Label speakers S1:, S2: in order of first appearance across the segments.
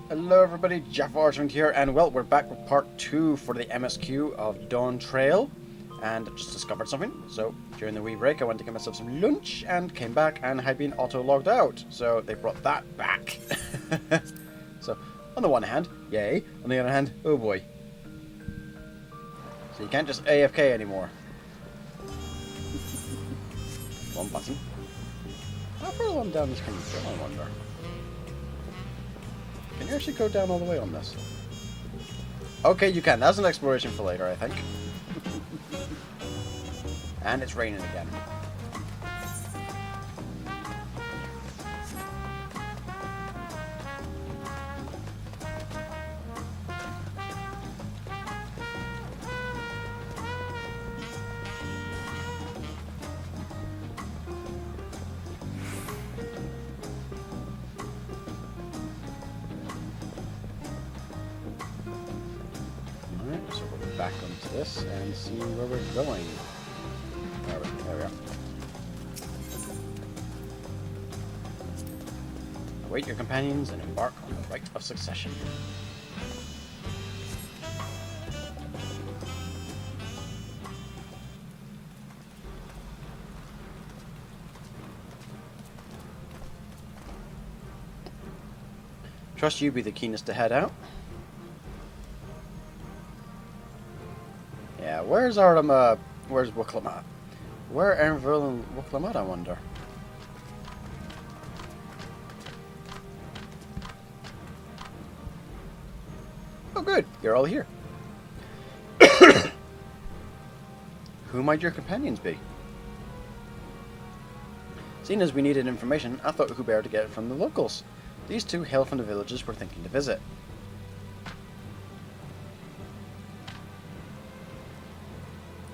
S1: Hello everybody, JaffaArchfiend here, and well, we're back with part 2 for the MSQ of Dawntrail, and just discovered something. So, during the wee break I went to get myself some lunch, and came back and had been auto-logged out, so they brought that back. So, on the one hand, yay, on the other hand, oh boy. So you can't just AFK anymore. One button. How far along down this can you go, I wonder? Can you actually go down all the way on this? Okay, you can. That's an exploration for later, I think. And it's raining again. So we'll go back onto this and see where we're going. There we are. Await your companions and embark on the rite of succession. Trust you be the keenest to head out. Yeah, where's where's Wooklamat? Where Ernville and Wooklamat, I wonder? Oh good, you're all here. Who might your companions be? Seeing as we needed information, I thought who better to get it from the locals. These two hail from the villages we're thinking to visit.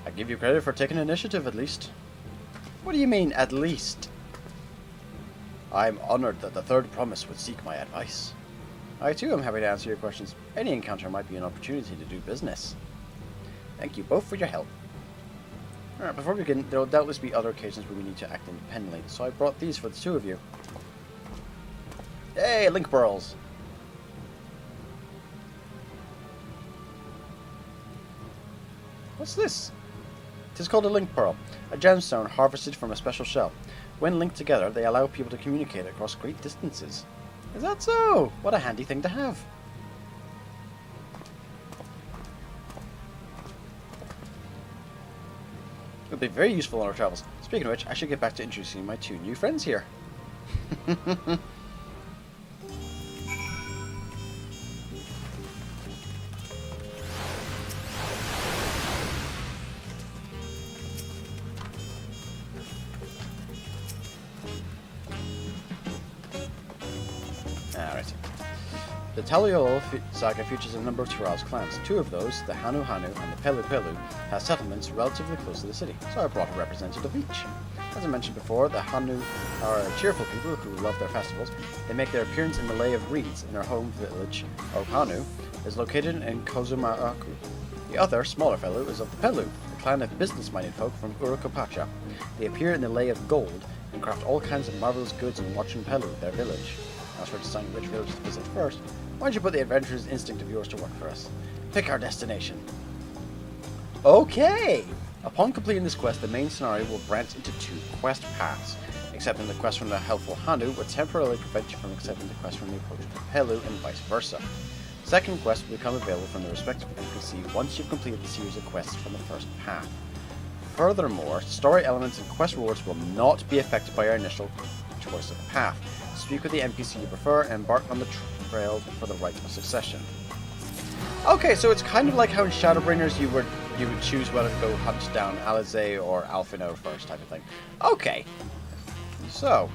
S1: I give you credit for taking initiative, at least. What do you mean, at least? I am honored that the third promise would seek my advice. I too am happy to answer your questions. Any encounter might be an opportunity to do business. Thank you both for your help. Alright, before we begin, there will doubtless be other occasions where we need to act independently, so I brought these for the two of you. Hey, link pearls! What's this? It is called a link pearl, a gemstone harvested from a special shell. When linked together, they allow people to communicate across great distances. Is that so? What a handy thing to have. It'll be very useful on our travels. Speaking of which, I should get back to introducing my two new friends here. Alright. The Taliol saga features a number of Tyrell's clans. Two of those, the Hanu Hanu and the Pelu Pelu, have settlements relatively close to the city, so I brought a representative of each. As I mentioned before, the Hanu are cheerful people who love their festivals. They make their appearance in the Lay of Reeds, and their home village, Hanu, is located in Kozumaaku. The other, smaller fellow, is of the Pelu, a clan of business-minded folk from Urukopacha. They appear in the Lay of Gold, and craft all kinds of marvelous goods in Wachin Pelu, their village. As for deciding which village to visit first, why don't you put the adventurous instinct of yours to work for us? Pick our destination. Okay! Upon completing this quest, the main scenario will branch into two quest paths. Accepting the quest from the helpful Hanu will temporarily prevent you from accepting the quest from the approachable Pelu and vice versa. Second quest will become available from the respective NPC once you've completed the series of quests from the first path. Furthermore, story elements and quest rewards will not be affected by your initial choice of path. Speak with the NPC you prefer and embark on the trail for the rite of succession. Okay, so it's kind of like how in Shadowbringers you would choose whether to go hunt down Alizé or Alphinaud first, type of thing. Okay, so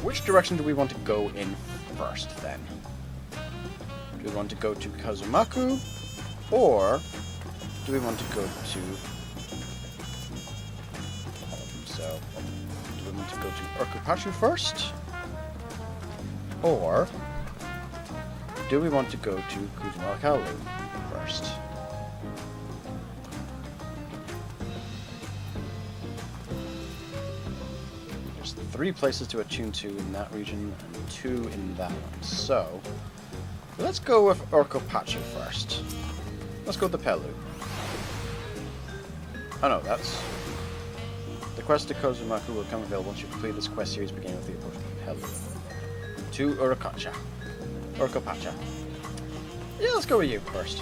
S1: which direction do we want to go in first then? Do we want to go to Kozumaaku, or do we want to go to? So, do we want to go to Urkupachu first? Or do we want to go to Kozumaaku first? There's 3 places to attune to in that region and 2 in that one. So Let's go with Orkopacha first. Let's go with the Pelu. Oh no, that's... The quest to Kozumaku will come available once you complete this quest series beginning with the approach of Pelu. To Orkopacha. Yeah, let's go with you first.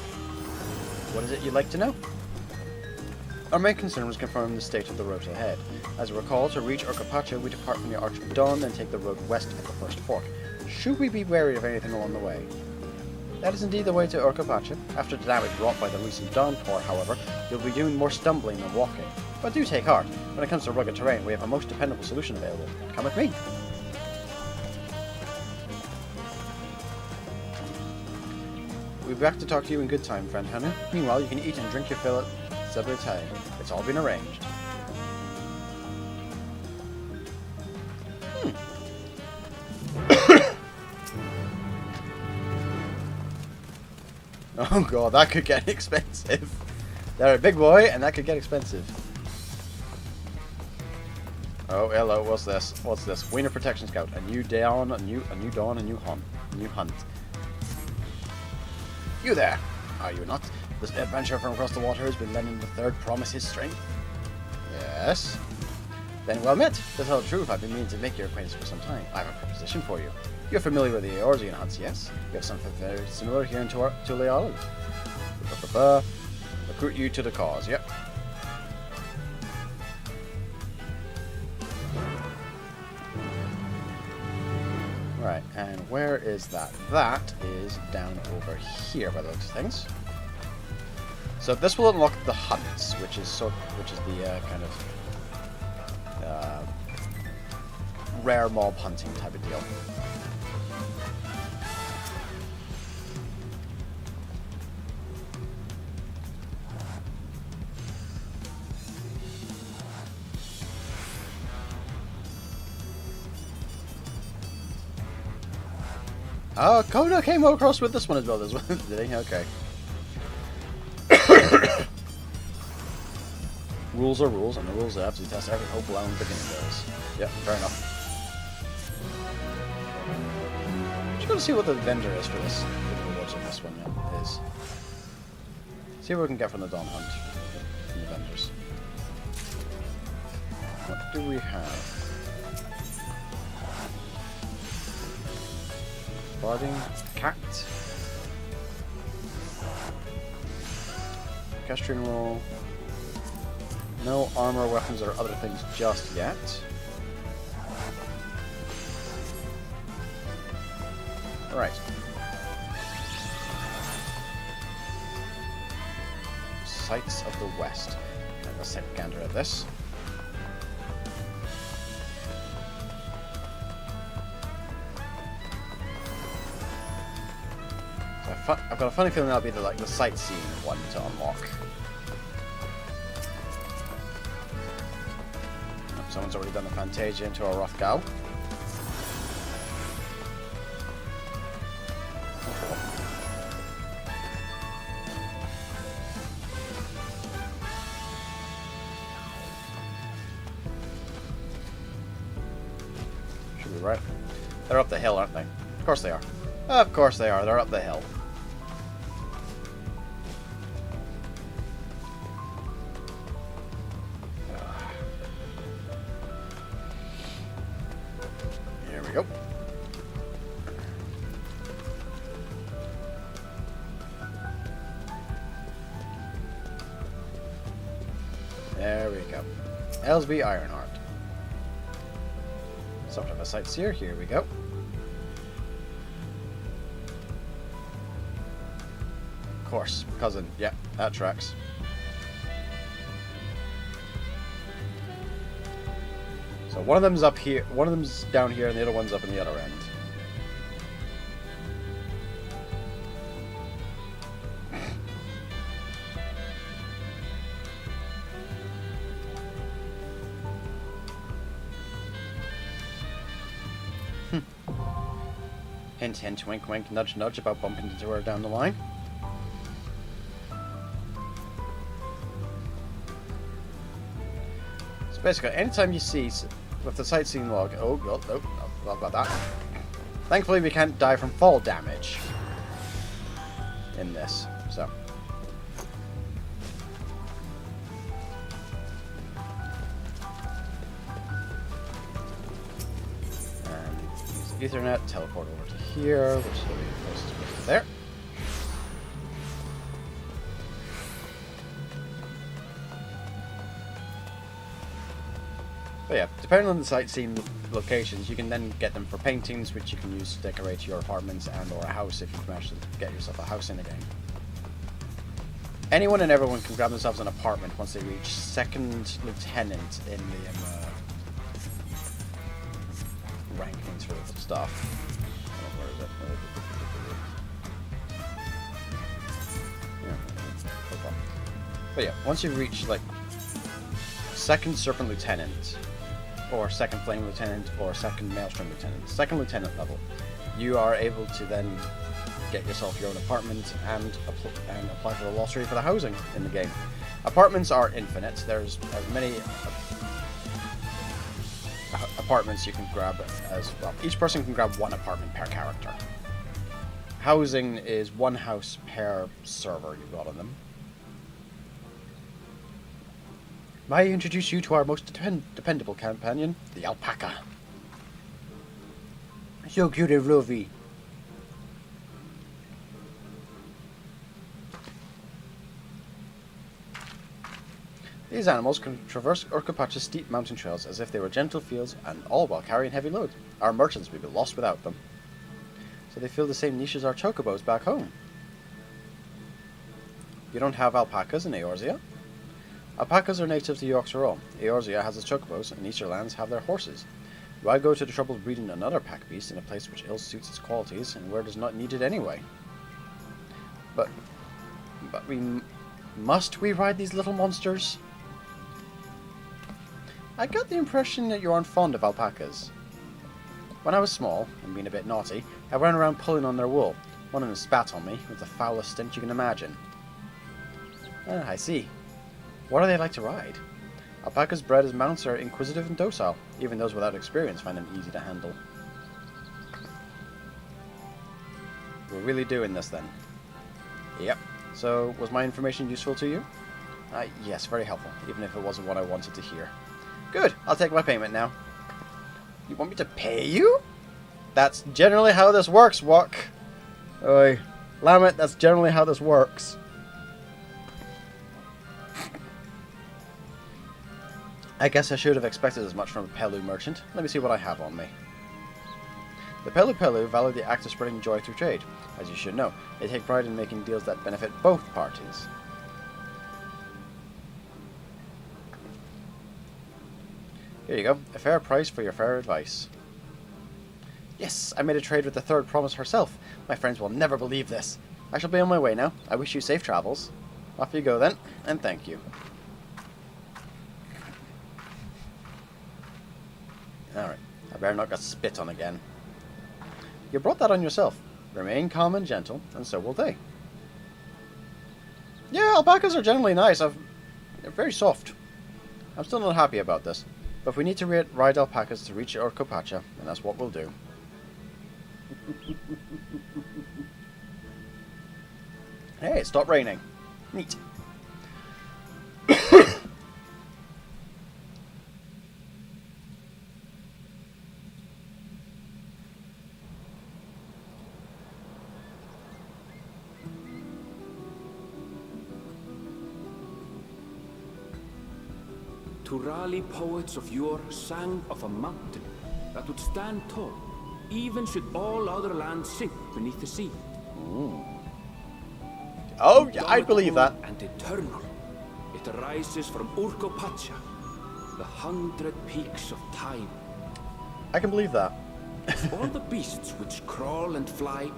S1: What is it you'd like to know? Our main concern was confirming the state of the road ahead. As you recall, to reach Orkopacha, we depart from the Arch of Dawn, then take the road west at the first fork. Should we be wary of anything along the way? That is indeed the way to Orkopacha. After the damage wrought by the recent downpour, however, you'll be doing more stumbling than walking. But do take heart. When it comes to rugged terrain, we have a most dependable solution available. Come with me. We'll be back to talk to you in good time, friend Hanu. Meanwhile, you can eat and drink your fill at Zebutai. It's all been arranged. Oh god, that could get expensive. They're a big boy, and that could get expensive. Oh, hello, what's this? What's this? Wiener Protection Scout. A new dawn, a new dawn, a new hunt. You there, are you not? This adventurer from across the water has been lending the third promise his strength. Yes. Then well met. To tell the truth, I've been meaning to make your acquaintance for some time. I have a proposition for you. You're familiar with the Eorzean hunts, yes? We have something very similar here in Tule Island. Recruit you to the cause, yep. Right, and where is that? That is down over here by the looks of things. So this will unlock the hunts, which is the kind of rare mob hunting type of deal. Oh, Koda came across with this one as well, did he? Okay. Rules are rules, and the rules are absolutely test every hope allowing beginning goes. Yep, fair enough. Just gotta see what the vendor is for this. The rewards of this one is. See what we can get from the Dawn Hunt. From the vendors. What do we have? Barding, cat, Castrian roll, no armor, weapons, or other things just yet. Alright. Sights of the West. Okay, let's take a gander at this. I've got a funny feeling that'll be the sightseeing one to unlock. Someone's already done a Fantasia into a Rothgau. Should be right. They're up the hill, aren't they? Of course they are. Of course they are. They're up the hill. Here we go. There we go. Ellsby Ironheart. Something of a sightseer. Here we go. Of course, cousin. Yeah, that tracks. So one of them's up here, one of them's down here, and the other one's up in the other end. Hint, hint, wink, wink, nudge, nudge about bumping into her down the line. So basically, anytime you see with the sightseeing log, oh god, nope, not about that. Thankfully, we can't die from fall damage. in this. So. And use Ethernet, teleport over to here, which will be the closest way to there. But yeah, depending on the sightseeing locations, you can then get them for paintings, which you can use to decorate your apartments and or a house if you can actually get yourself a house in the game. Anyone and everyone can grab themselves an apartment once they reach second lieutenant in the rankings for the stuff. Where is it? Yeah. But yeah, once you reach like second serpent lieutenant, or second flame lieutenant, or second maelstrom lieutenant, second lieutenant level, you are able to then get yourself your own apartment and apply for the lottery for the housing in the game. Apartments are infinite. There's as many apartments you can grab as well. Each person can grab one apartment per character. Housing is one house per server you've got on them. May I introduce you to our most dependable companion, the alpaca. So cute and fluffy. These animals can traverse Urkapacha's steep mountain trails as if they were gentle fields, and all while carrying heavy loads. Our merchants would be lost without them. So they fill the same niche as our chocobos back home. You don't have alpacas in Eorzea? Alpacas are native to Yorkshire. Eorzea has its chocobos, and Easterlands have their horses. Why go to the trouble of breeding another pack beast in a place which ill suits its qualities, and where it is not needed anyway? But must we ride these little monsters? I got the impression that you aren't fond of alpacas. When I was small, and being a bit naughty, I ran around pulling on their wool. One of them spat on me, with the foulest stench you can imagine. Ah, I see. What are they like to ride? Alpacas bred as mounts are inquisitive and docile. Even those without experience find them easy to handle. We're really doing this then? Yep. So, was my information useful to you? Yes, very helpful, even if it wasn't what I wanted to hear. Good, I'll take my payment now. You want me to pay you? That's generally how this works, Wok. Oi. Lammet, that's generally how this works. I guess I should have expected as much from a Pelu merchant. Let me see what I have on me. The Pelu value the act of spreading joy through trade. As you should know, they take pride in making deals that benefit both parties. Here you go, a fair price for your fair advice. Yes, I made a trade with the third promise herself. My friends will never believe this. I shall be on my way now. I wish you safe travels. Off you go then, and thank you. Alright, I better not get spit on again. You brought that on yourself. Remain calm and gentle, and so will they. Yeah, alpacas are generally nice. They're very soft. I'm still not happy about this. But we need to ride alpacas to reach Urkapacha, and that's what we'll do. Hey, it stopped raining. Neat.
S2: Turali poets of yore sang of a mountain that would stand tall, even should all other lands sink beneath the sea.
S1: Ooh. Oh, yeah, I believe that.
S2: And eternal, it arises from Urkapacha, the 100 peaks of time.
S1: I can believe that.
S2: All the beasts which crawl and fly,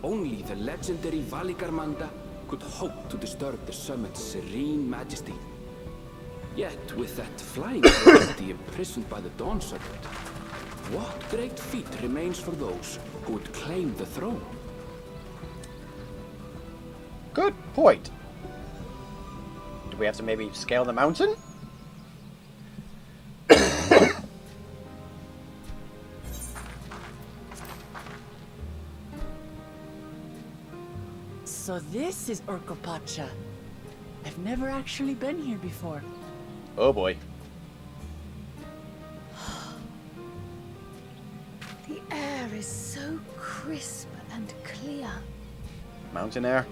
S2: only the legendary Valigarmanda could hope to disturb the summit's serene majesty. Yet, with that flying entity imprisoned by the Dawn Serpent, what great feat remains for those who would claim the throne?
S1: Good point. Do we have to maybe scale the mountain?
S3: So this is Urkopacha. I've never actually been here before.
S1: Oh boy.
S4: The air is so crisp and clear.
S1: Mountain air.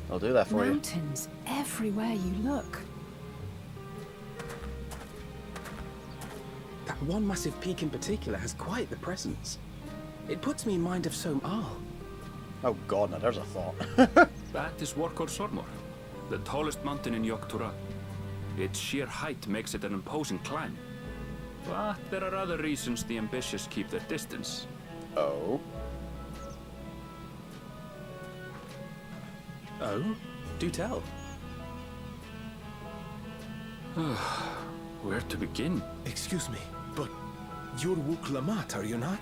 S1: I'll do that for you.
S4: Mountains everywhere you look.
S5: That one massive peak in particular has quite the presence. It puts me in mind of Som-Al.
S1: Oh god, now there's a thought.
S2: That is Workor Sormor, the tallest mountain in Yogg-Tura. Its sheer height makes it an imposing climb. But there are other reasons the ambitious keep their distance.
S1: Oh.
S5: Oh? Do tell.
S2: Where to begin?
S6: Excuse me, but you're Wuk Lamat, are you not?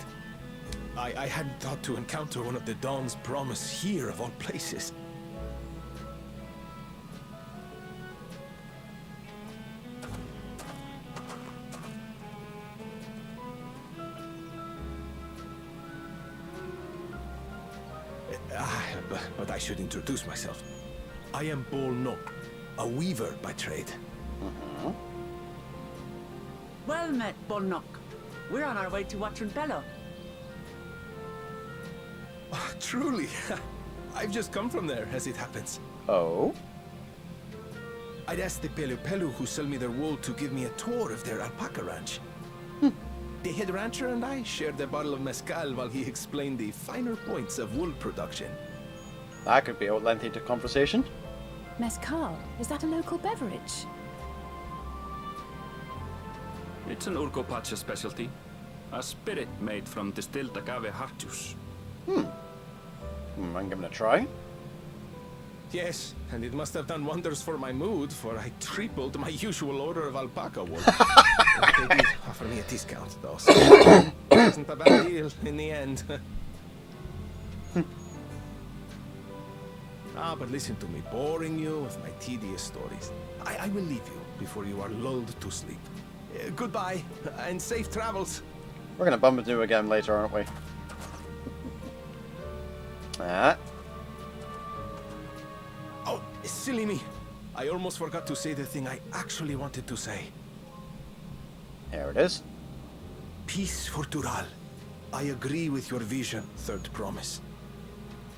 S6: I hadn't thought to encounter one of the Dawn's promise here, of all places. But I should introduce myself. I am Bol Nok, a weaver by trade.
S3: Well met, Bolnok. We're on our way to Watrunpelo.
S6: Oh, truly, I've just come from there, as it happens.
S1: Oh?
S6: I'd asked the Pelu Pelu who sell me their wool to give me a tour of their alpaca ranch. The head rancher and I shared a bottle of mezcal while he explained the finer points of wool production.
S1: That could be a lengthy conversation.
S4: Mezcal, is that a local beverage?
S2: It's an Urkopacha specialty. A spirit made from distilled agave heart juice.
S1: I'm giving it a try.
S6: Yes, and it must have done wonders for my mood, for I tripled my usual order of alpaca wool. They did offer me a discount, though, so it wasn't a bad deal in the end. But listen to me, boring you with my tedious stories. I will leave you before you are lulled to sleep. Goodbye, and safe travels.
S1: We're gonna bump into you again later, aren't we?
S6: Oh, silly me. I almost forgot to say the thing I actually wanted to say.
S1: Here it is.
S6: Peace for Tural. I agree with your vision, Third Promise.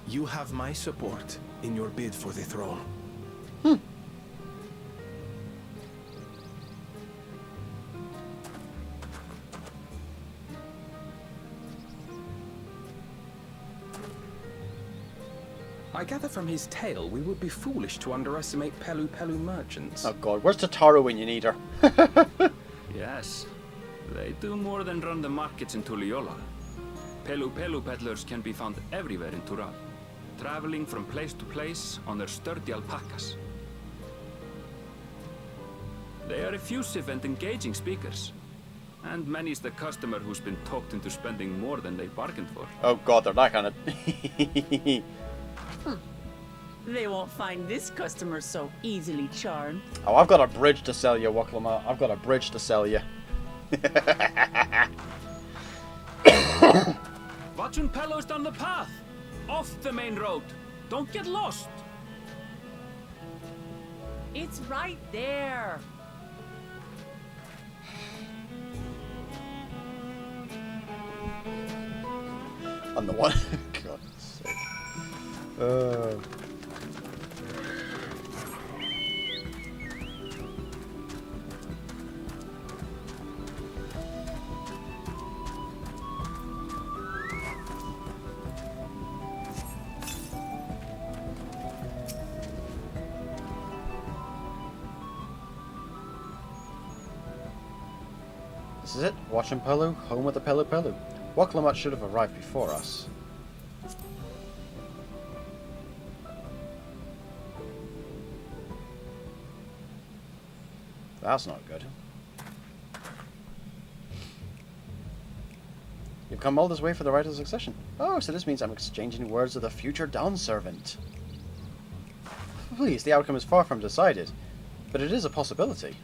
S6: You have my support in your bid for the throne.
S5: I gather from his tale we would be foolish to underestimate Pelu Pelu merchants.
S1: Oh god, where's Tataru when you need her?
S2: Yes, they do more than run the markets in Tuliola. Pelu Pelu peddlers can be found everywhere in Tural, traveling from place to place on their sturdy alpacas. They are effusive and engaging speakers, and many's the customer who's been talked into spending more than they bargained for.
S1: Oh god, they're that kind of...
S3: They won't find this customer so easily charmed.
S1: Oh, I've got a bridge to sell you, Waklama. I've got a bridge to sell you.
S2: Watrunpelo's down the path! Off the main road! Don't get lost!
S3: It's right there.
S1: On the one... God's sake. This is it, Watrunpelo, home of the Pelu Pelu. Waklamat should have arrived before us. That's not good. You've come all this way for the right of succession. Oh, so this means I'm exchanging words with a future Dawn servant. Please, the outcome is far from decided, but it is a possibility.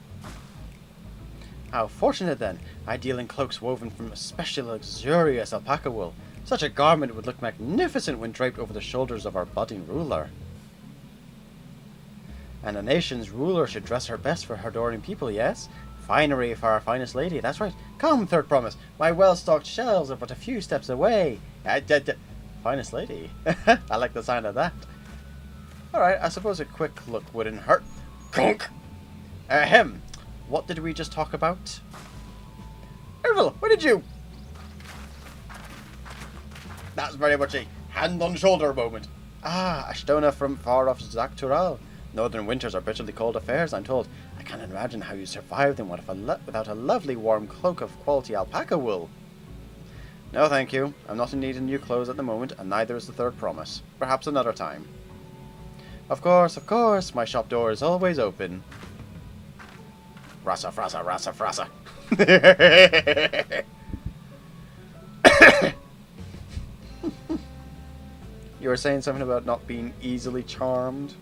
S1: How fortunate then! I deal in cloaks woven from especially luxurious alpaca wool, Such a garment would look magnificent when draped over the shoulders of our budding ruler. And a nation's ruler should dress her best for her adoring people, yes? Finery for our finest lady, that's right. Come, third promise, my well-stocked shelves are but a few steps away. Finest lady. I like the sound of that. Alright, I suppose a quick look wouldn't hurt. Conk! Ahem. What did we just talk about? Ervil, what did you... That's very much a hand-on-shoulder moment. Ah, Ashtona from far-off Zaktural. Northern winters are bitterly cold affairs, I'm told. I can't imagine how you survived them without a lovely warm cloak of quality alpaca wool. No, thank you. I'm not in need of new clothes at the moment, and neither is the third promise. Perhaps another time. Of course, my shop door is always open. Rasa, frasa, rasa, frasa. You were saying something about not being easily charmed?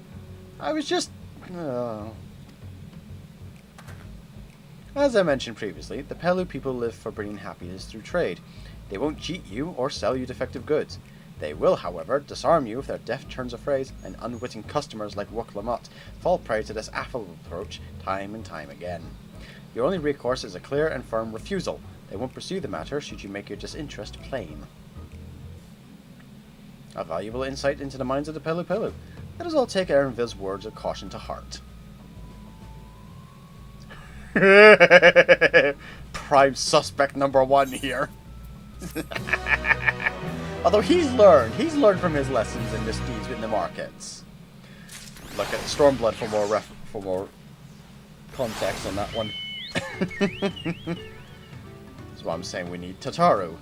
S1: I was just... Oh. As I mentioned previously, the Pelu people live for bringing happiness through trade. They won't cheat you or sell you defective goods. They will, however, disarm you if their deft turns of phrase and unwitting customers like Wuk Lamont fall prey to this affable approach time and time again. Your only recourse is a clear and firm refusal. They won't pursue the matter should you make your disinterest plain. A valuable insight into the minds of the Pelu Pelu. Let us all take Aaronville's words of caution to heart. Prime suspect number one here. Although he's learned from his lessons and misdeeds in the markets. Look at Stormblood for more context on that one. That's why I'm saying we need Tataru.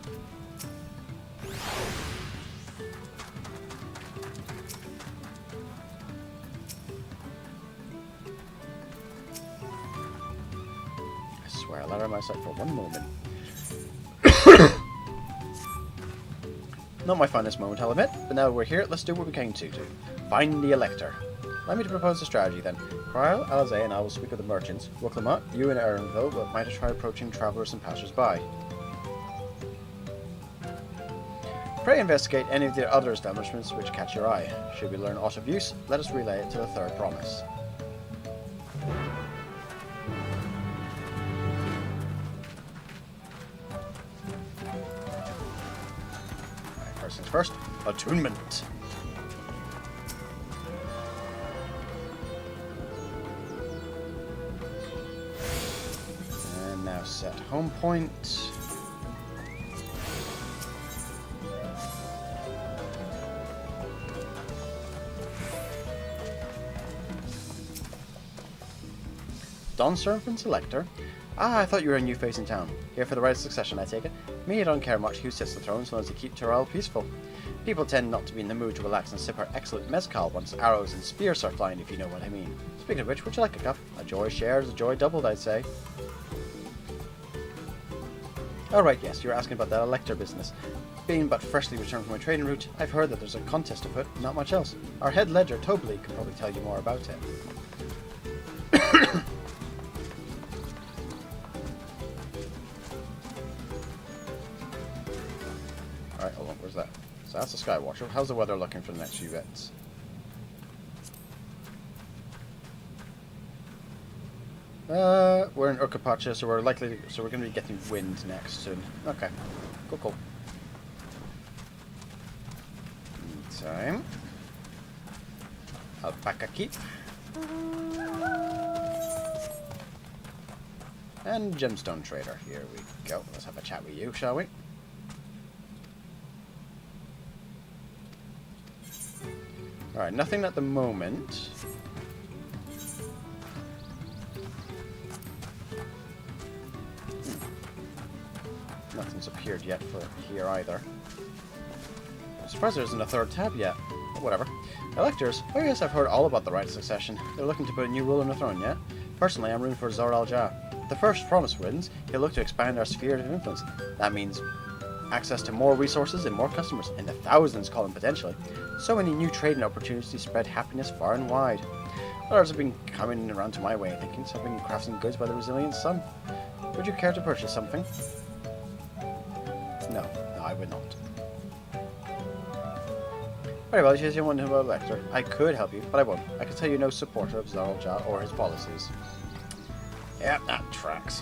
S1: I swear I let myself for one moment. Not my finest moment, I'll admit, but now we're here, let's do what we came to do. Find the Elector. Allow me to propose a strategy then. Cryle, Alizé, and I will speak with the merchants. Wuklamot, you and Aaronville might try approaching travelers and passers-by. Pray investigate any of the other establishments which catch your eye. Should we learn aught of use, let us relay it to the third promise. First things first, attunement. And now set home point. Dawn Servant Selector. Ah, I thought you were a new face in town. Here for the right of succession, I take it. Me, I don't care much who sits the throne, so long as they keep Tyrell peaceful. People tend not to be in the mood to relax and sip our excellent mezcal once arrows and spears start flying, if you know what I mean. Speaking of which, would you like a cup? A joy shared is a joy doubled, I'd say. Oh right, yes, you were asking about that Elector business. Being but freshly returned from my trading route, I've heard that there's a contest afoot, not much else. Our head ledger, Tobley, could probably tell you more about it. Alright, hold on, where's that? So that's the Skywatcher. How's the weather looking for the next few bits? We're in Urkapacha, so we're going to be getting wind next soon. Okay, cool. Meantime, Alpaca Keep. And Gemstone Trader. Here we go. Let's have a chat with you, shall we? Alright, nothing at the moment. Nothing's appeared yet for here either. I'm surprised there isn't a third tab yet. But whatever. Electors? Oh yes, I've heard all about the right of succession. They're looking to put a new ruler on the throne, yeah? Personally, I'm rooting for Zor Al-Jah. If the first promise wins, he'll look to expand our sphere of influence. That means access to more resources and more customers, in the thousands calling potentially. So many new trading opportunities spread happiness far and wide. Others have been coming around to my way of thinking, so I've been crafting goods by the resilient sun. Would you care to purchase something? No, I would not. Very well, you want to know about Lecter. I could help you, but I won't. I can tell you no supporter of Zaralja or his policies. Yep, that tracks.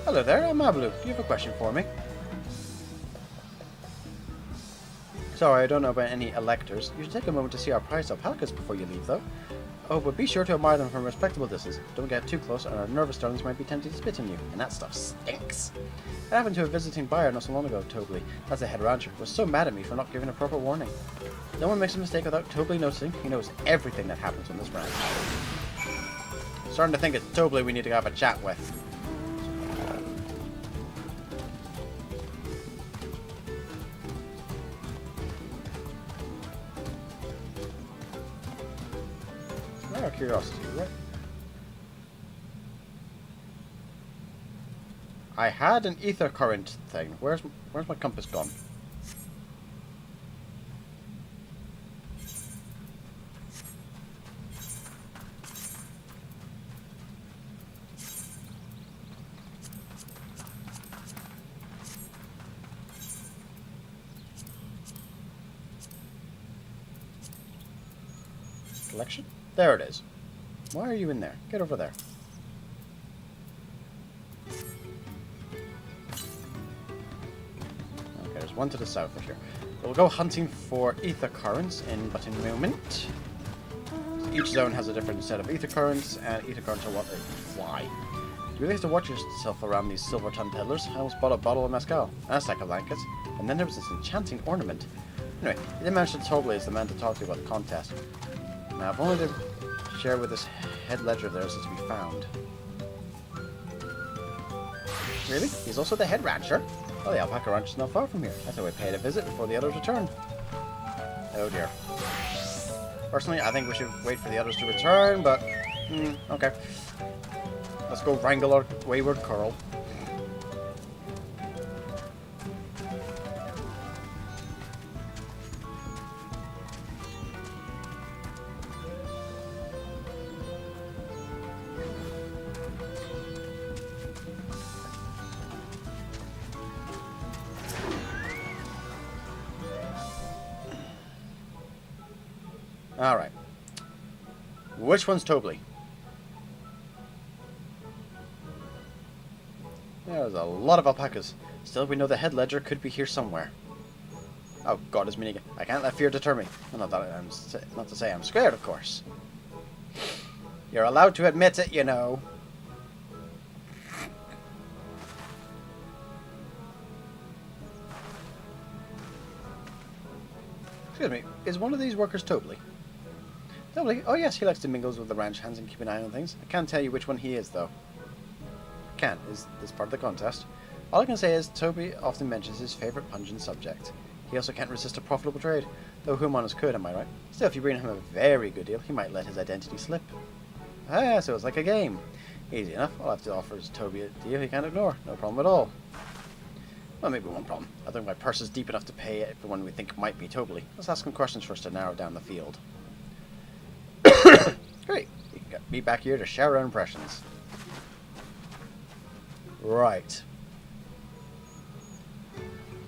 S1: Hello there, I'm Ablu. Do you have a question for me? Sorry, I don't know about any electors. You should take a moment to see our prized alpacas before you leave, though. Oh, but be sure to admire them from a respectable distance. Don't get too close, or our nervous darlings might be tempted to spit on you, and that stuff stinks. I happened to a visiting buyer not so long ago, Tobley. That's the head rancher. Was so mad at me for not giving a proper warning. No one makes a mistake without Tobley noticing. He knows everything that happens on this ranch. Starting to think it's Tobley we need to have a chat with. Out of curiosity, right? I had an ether current thing. Where's my compass gone? Collection? There it is. Why are you in there? Get over there. Okay, there's one to the south of here. We'll go hunting for ether currents in but a moment. Each zone has a different set of ether currents, and ether currents are what they fly. You really have to watch yourself around these silver tongue peddlers. I almost bought a bottle of mezcal and a stack of blankets, and then there was this enchanting ornament. Anyway, you did mention Tobley is the man to talk to about the contest. Now, if only to share with this head ledger of theirs is to be found. Really? He's also the head rancher? Well, the alpaca ranch is not far from here. I thought we paid a visit before the others returned. Oh dear. Personally, I think we should wait for the others to return, but... okay. Let's go wrangle our wayward Curl. Alright. Which one's Tobley? There's a lot of alpacas. Still, we know the head ledger could be here somewhere. Oh God, it's me again. I can't let fear deter me. Well, not to say I'm scared, of course. You're allowed to admit it, you know. Excuse me, is one of these workers Tobley? Tobley? Oh yes, he likes to mingle with the ranch hands and keep an eye on things. I can't tell you which one he is, though. Can't. Is this part of the contest? All I can say is Toby often mentions his favourite pungent subject. He also can't resist a profitable trade, though whom honest could, am I right? Still, if you bring him a very good deal, he might let his identity slip. Ah, so it's like a game. Easy enough. I'll have to offer Toby a deal he can't ignore. No problem at all. Well, maybe one problem. I think my purse is deep enough to pay it for one we think might be Tobley. Let's ask some questions first to narrow down the field. Great. You can get me back here to share our impressions. Right.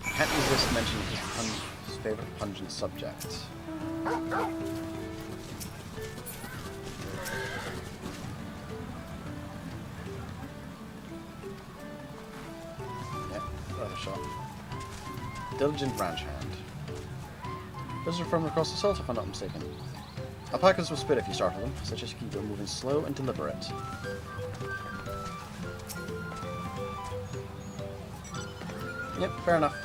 S1: Can't resist mentioning his favorite pungent subject. Yep, rather shot. Diligent ranch hand. Those are from across the salt, if I'm not mistaken. Alpacas will spit if you startle them, so just keep them moving slow and deliberate. Yep, fair enough.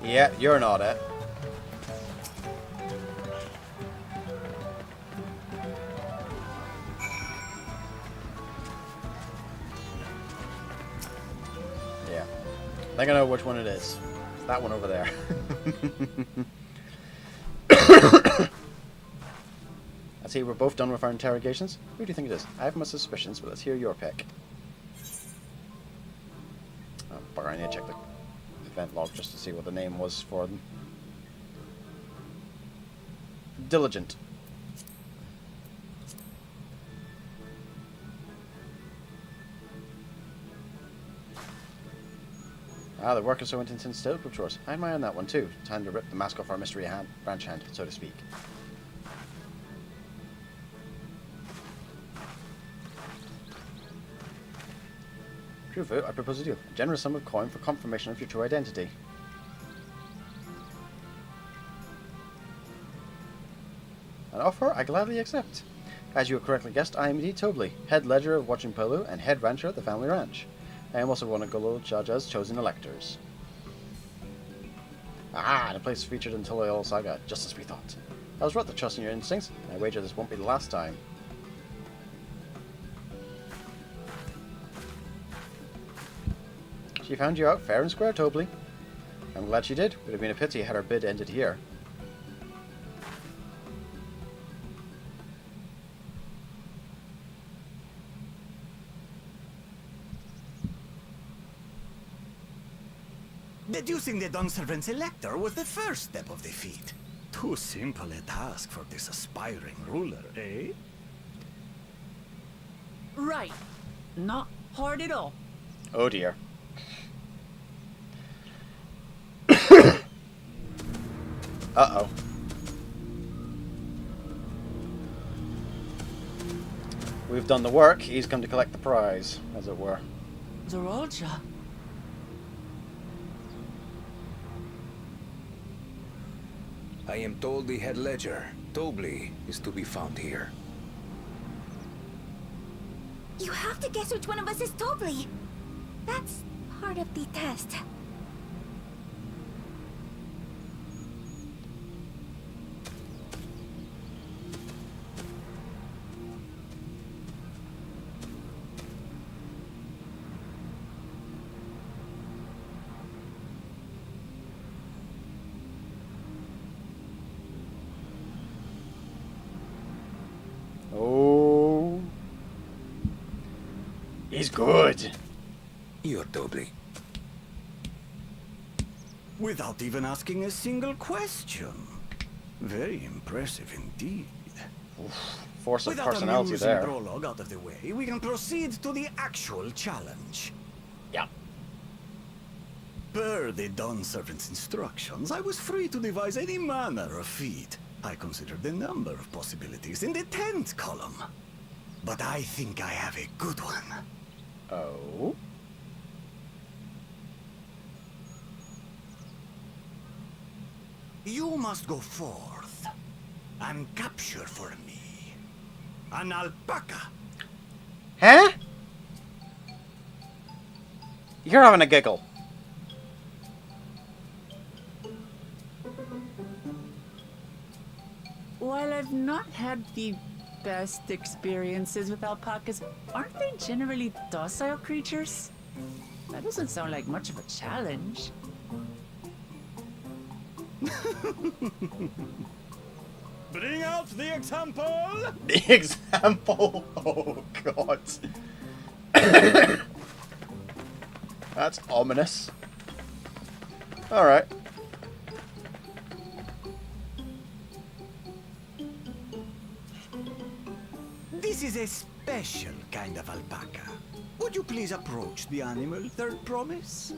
S1: Yeah, you're not it. Yeah. I think I know which one it is. It's that one over there. I see we're both done with our interrogations. Who do you think it is? I have my suspicions, but let's hear your pick. Oh, bugger, I need to check the event log just to see what the name was for them. Diligent. Ah, the workers so intense and still group chores. I had my eye on that one too. Time to rip the mask off our mystery branch hand, so to speak. True vote, I propose a deal. A generous sum of coin for confirmation of your true identity. An offer I gladly accept. As you have correctly guessed, I am indeed Tobley, head ledger of Watching Polo and head rancher at the family ranch. I am also one of Golo Jaja's chosen electors. Ah, the place featured in Tullial Saga, just as we thought. I was right to trust in your instincts, and I wager this won't be the last time. She found you out fair and square, Tobley. I'm glad she did. Would have been a pity had our bid ended here.
S7: Deducing the Dawnservant's elector was the first step of the feat. Too simple a task for this aspiring ruler, eh?
S3: Right. Not hard at all.
S1: Oh dear. Uh-oh. We've done the work, he's come to collect the prize, as it were.
S3: Zorolja.
S5: I am told the head ledger, Tobley, is to be found here.
S4: You have to guess which one of us is Tobley. That's part of the test.
S1: Oh. He's good.
S5: You're Tobley.
S7: Without even asking a single question. Very impressive indeed.
S1: Force of
S7: Without
S1: personality
S7: amusing
S1: there.
S7: prologue out of the way, we can proceed to the actual challenge.
S1: Yeah.
S7: Per the Dawnservant's instructions, I was free to devise any manner of feat. I considered the number of possibilities in the 10th column. But I think I have a good one.
S1: Oh?
S7: You must go forth and capture for me an alpaca.
S1: Huh? You're having a giggle.
S3: While I've not had the best experiences with alpacas, aren't they generally docile creatures? That doesn't sound like much of a challenge.
S7: Bring out the example!
S1: The example? Oh, God. That's ominous. Alright.
S7: This is a special kind of alpaca. Would you please approach the animal, third promise?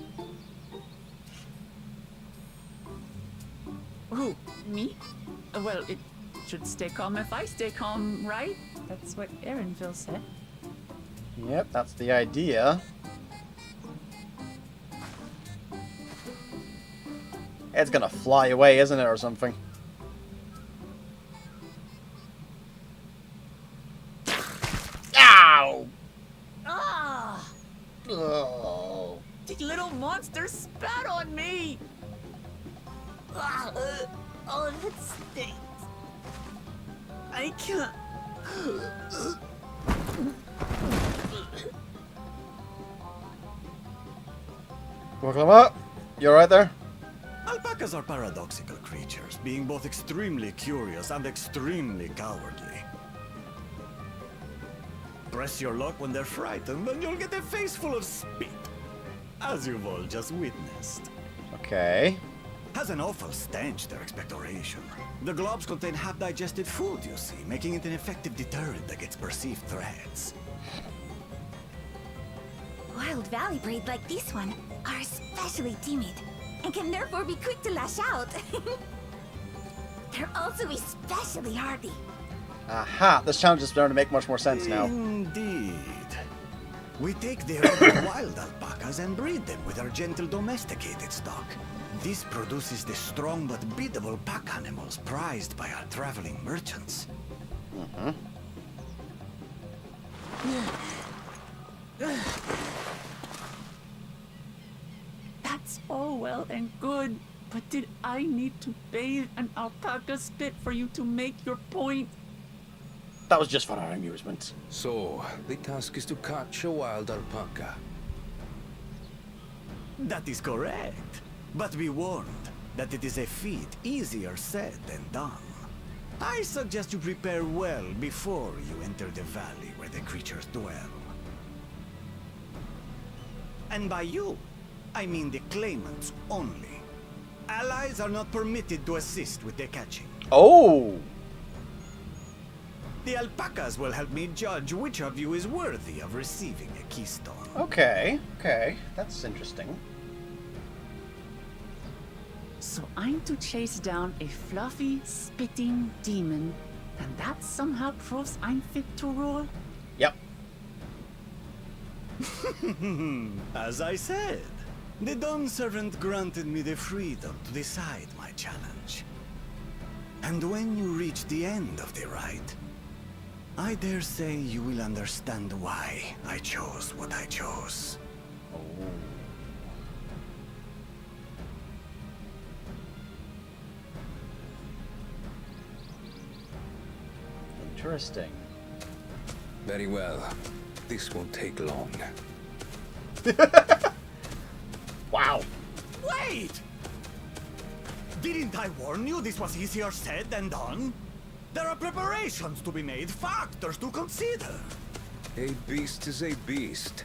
S3: Who? Me? Well, it should stay calm if I stay calm, right? That's what Aaronville said.
S1: Yep, that's the idea. It's gonna fly away, isn't it, or something? Ow!
S3: Ah!
S1: Oh.
S3: The little monster spat on me! Ah, oh, that stinks. I can't.
S1: Welcome up. You alright there?
S7: Alpacas are paradoxical creatures, being both extremely curious and extremely cowardly. Press your luck when they're frightened, and you'll get a face full of spit. As you've all just witnessed.
S1: Okay.
S7: Has an awful stench, their expectoration. The globs contain half-digested food, you see, making it an effective deterrent against perceived threats.
S4: Wild valley breed like this one are especially timid and can therefore be quick to lash out. They're also especially hardy.
S1: Aha! This challenge is starting to make much more sense now.
S7: Indeed. We take the urban wild alpacas and breed them with our gentle domesticated stock. This produces the strong but biddable pack animals prized by our traveling merchants.
S3: That's all well and good, but did I need to bathe an alpaca spit for you to make your point?
S1: That was just for our amusement.
S5: So, the task is to catch a wild alpaca.
S7: That is correct. But be warned that it is a feat easier said than done. I suggest you prepare well before you enter the valley where the creatures dwell. And by you, I mean the claimants only. Allies are not permitted to assist with the catching.
S1: Oh!
S7: The alpacas will help me judge which of you is worthy of receiving a keystone.
S1: Okay, okay. That's interesting.
S3: So I'm to chase down a fluffy, spitting demon, and that somehow proves I'm fit to rule?
S1: Yep.
S7: As I said, the Dawn Servant granted me the freedom to decide my challenge. And when you reach the end of the ride, I dare say you will understand why I chose what I chose.
S1: Oh. Interesting.
S5: Very well. This won't take long.
S1: Wow.
S7: Wait! Didn't I warn you this was easier said than done? There are preparations to be made, factors to consider.
S5: A beast is a beast.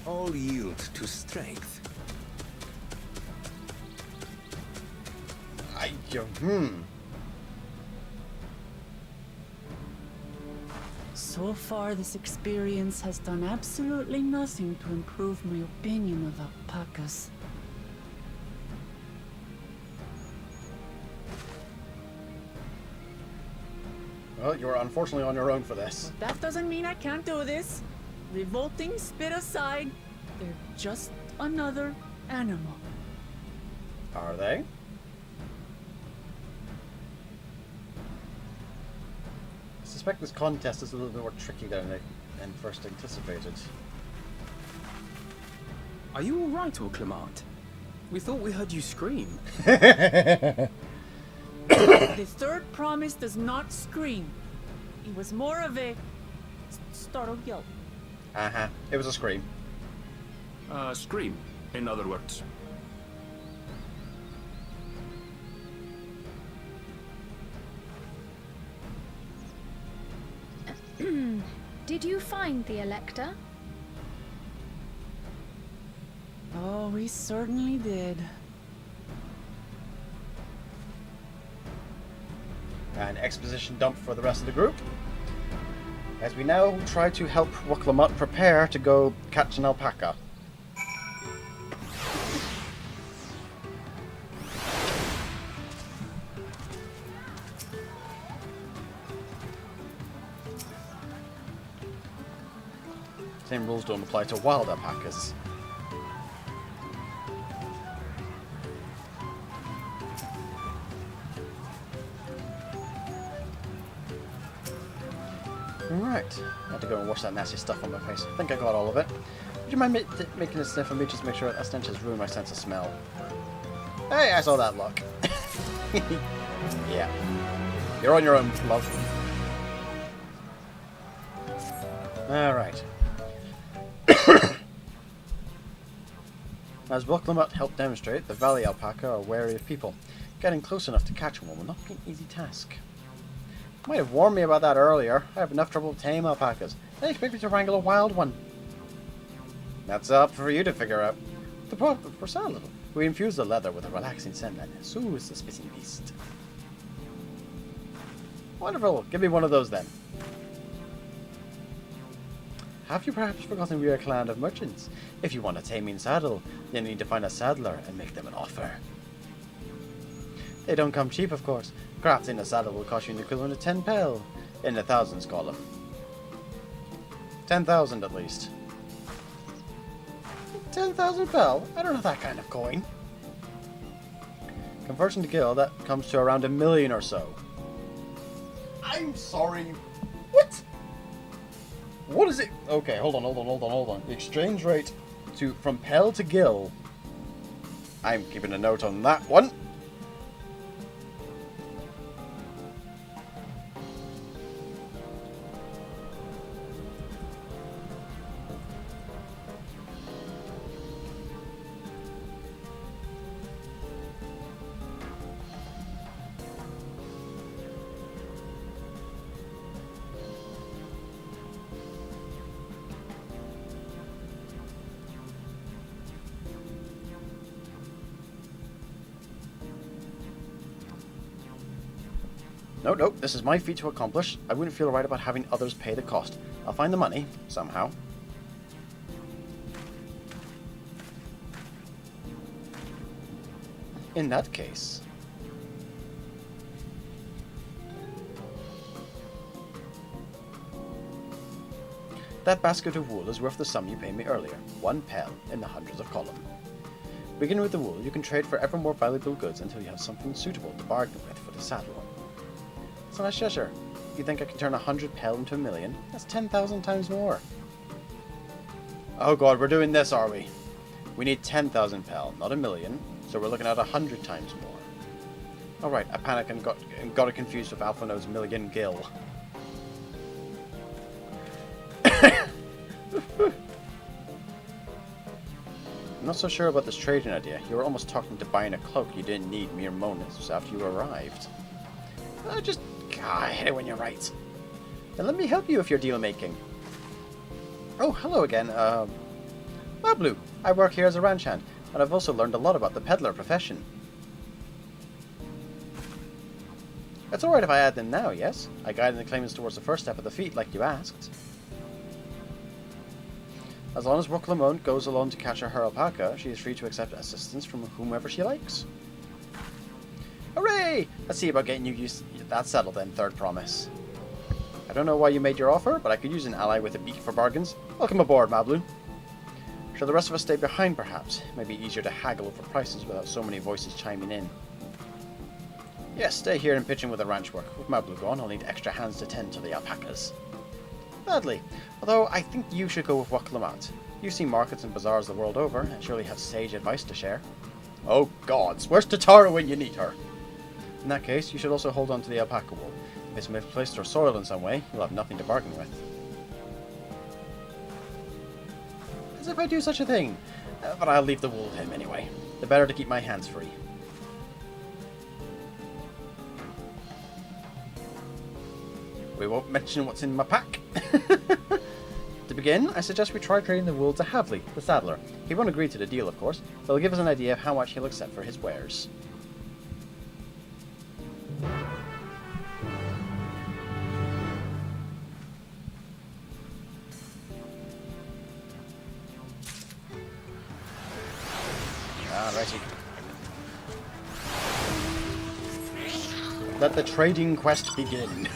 S5: All yield to strength.
S3: So far, this experience has done absolutely nothing to improve my opinion of alpacas.
S1: Well, you're unfortunately on your own for this.
S3: That doesn't mean I can't do this. Revolting spit aside, they're just another animal.
S1: Are they? I suspect this contest is a little bit more tricky than I first anticipated.
S5: Are you alright, Clement? We thought we heard you scream.
S3: The third promise does not scream. It was more of a startled yelp.
S1: Uh-huh. It was a scream.
S2: Scream, in other words.
S8: Did you find the Elector?
S3: Oh, we certainly did.
S1: An exposition dump for the rest of the group. As we now try to help Waklamut prepare to go catch an alpaca. Same rules don't apply to wild alpacas. Alright, I have to go and wash that nasty stuff on my face. I think I got all of it. Would you mind making a sniff of me just to make sure that stench has ruined my sense of smell? Hey, I saw that look. Yeah. You're on your own, love. Alright. As Waklamut helped demonstrate, the valley alpaca are wary of people. Getting close enough to catch one will not be an easy task. Might have warned me about that earlier. I have enough trouble with tame alpacas. They expect me to wrangle a wild one. That's up for you to figure out. The problem for saddle. We infuse the leather with a relaxing scent and soothes the spitting beast. Wonderful. Give me one of those then. Have you perhaps forgotten we are a clan of merchants? If you want a taming saddle, you need to find a saddler and make them an offer. They don't come cheap, of course. Crafting a saddle will cost you an equivalent of 10 pel. In the thousands column. 10,000 at least. 10,000 pel? I don't have that kind of coin. Conversion to gil, that comes to around 1 million or so. I'm sorry. What? What is it? Okay, hold on. The exchange rate from pel to gil. I'm keeping a note on that one. No, this is my feat to accomplish. I wouldn't feel right about having others pay the cost. I'll find the money, somehow. In that case... that basket of wool is worth the sum you paid me earlier. 1 pel in the hundreds of column. Beginning with the wool, you can trade for ever more valuable goods until you have something suitable to bargain with for the saddle. It's a nice gesture. You think I can turn 100 pel into 1 million? That's 10,000 times more. Oh god, we're doing this, are we? We need 10,000 pel, not 1 million, so we're looking at 100 times more. Alright, I panicked and got it confused with Alpha Node's million gil. I'm not so sure about this trading idea. You were almost talking to buying a cloak you didn't need mere moments after you arrived. I hate it when you're right. Then let me help you with your deal making. Oh, hello again. Mablu. I work here as a ranch hand, and I've also learned a lot about the peddler profession. It's alright if I add them now, yes? I guided the claimants towards the first step of the feat, like you asked. As long as Rooklamone goes alone to capture her alpaca, she is free to accept assistance from whomever she likes. Hooray! Let's see about getting you used to that saddle then, third promise. I don't know why you made your offer, but I could use an ally with a beak for bargains. Welcome aboard, Mablu. Shall the rest of us stay behind, perhaps? It may be easier to haggle over prices without so many voices chiming in. Yes, stay here and pitch in with the ranch work. With Mablu gone, I'll need extra hands to tend to the alpacas. Gladly. Although, I think you should go with Waklamat. You've seen markets and bazaars the world over, and surely have sage advice to share. Oh gods, where's Tatara when you need her? In that case, you should also hold on to the alpaca wool. If it's misplaced or soiled in some way, you'll have nothing to bargain with. As if I do such a thing. But I'll leave the wool with him anyway. The better to keep my hands free. We won't mention what's in my pack. To begin, I suggest we try trading the wool to Havli, the saddler. He won't agree to the deal, of course, but he'll give us an idea of how much he'll accept for his wares. Alrighty. Let the trading quest begin.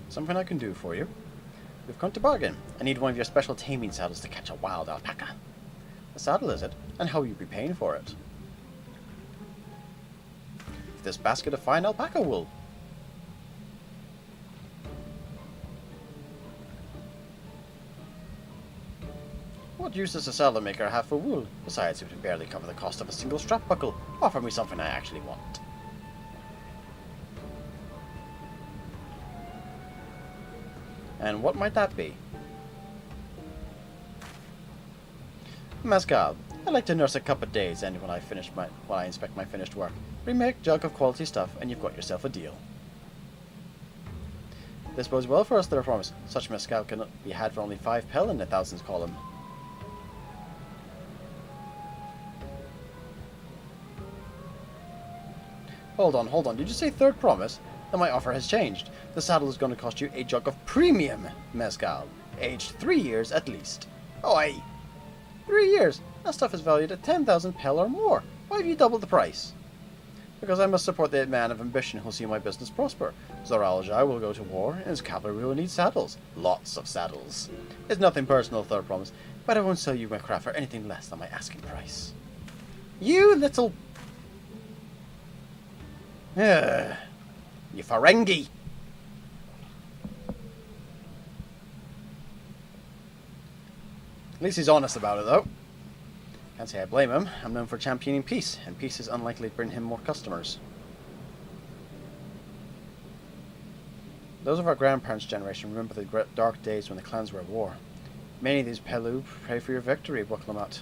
S1: Something I can do for you. We've come to bargain. I need one of your special taming saddles to catch a wild alpaca. A saddle, is it? And how will you be paying for it? This basket of fine alpaca wool. What use does a saddle maker have for wool? Besides, it would barely cover the cost of a single strap buckle. Offer me something I actually want. And what might that be? Mezcal. I like to nurse a cup a day's end when I inspect my finished work. Bring me a jug of quality stuff, and you've got yourself a deal. This bodes well for us, there, I promise. Such mezcal can be had for only 5 pel in the thousands column. Hold on. Did you say third promise? Then my offer has changed. The saddle is going to cost you a jug of premium mezcal, aged 3 years at least. Oh, aye. 3 years? That stuff is valued at 10,000 pel or more. Why have you doubled the price? Because I must support the man of ambition who'll see my business prosper. Zoraljai will go to war, and his cavalry will need saddles. Lots of saddles. It's nothing personal, third promise, but I won't sell you my craft for anything less than my asking price. You little... you Ferengi! At least he's honest about it, though. Can't say I blame him. I'm known for championing peace, and peace is unlikely to bring him more customers. Those of our grandparents' generation remember the dark days when the clans were at war. Many of these Pelu pray for your victory, Buklamat.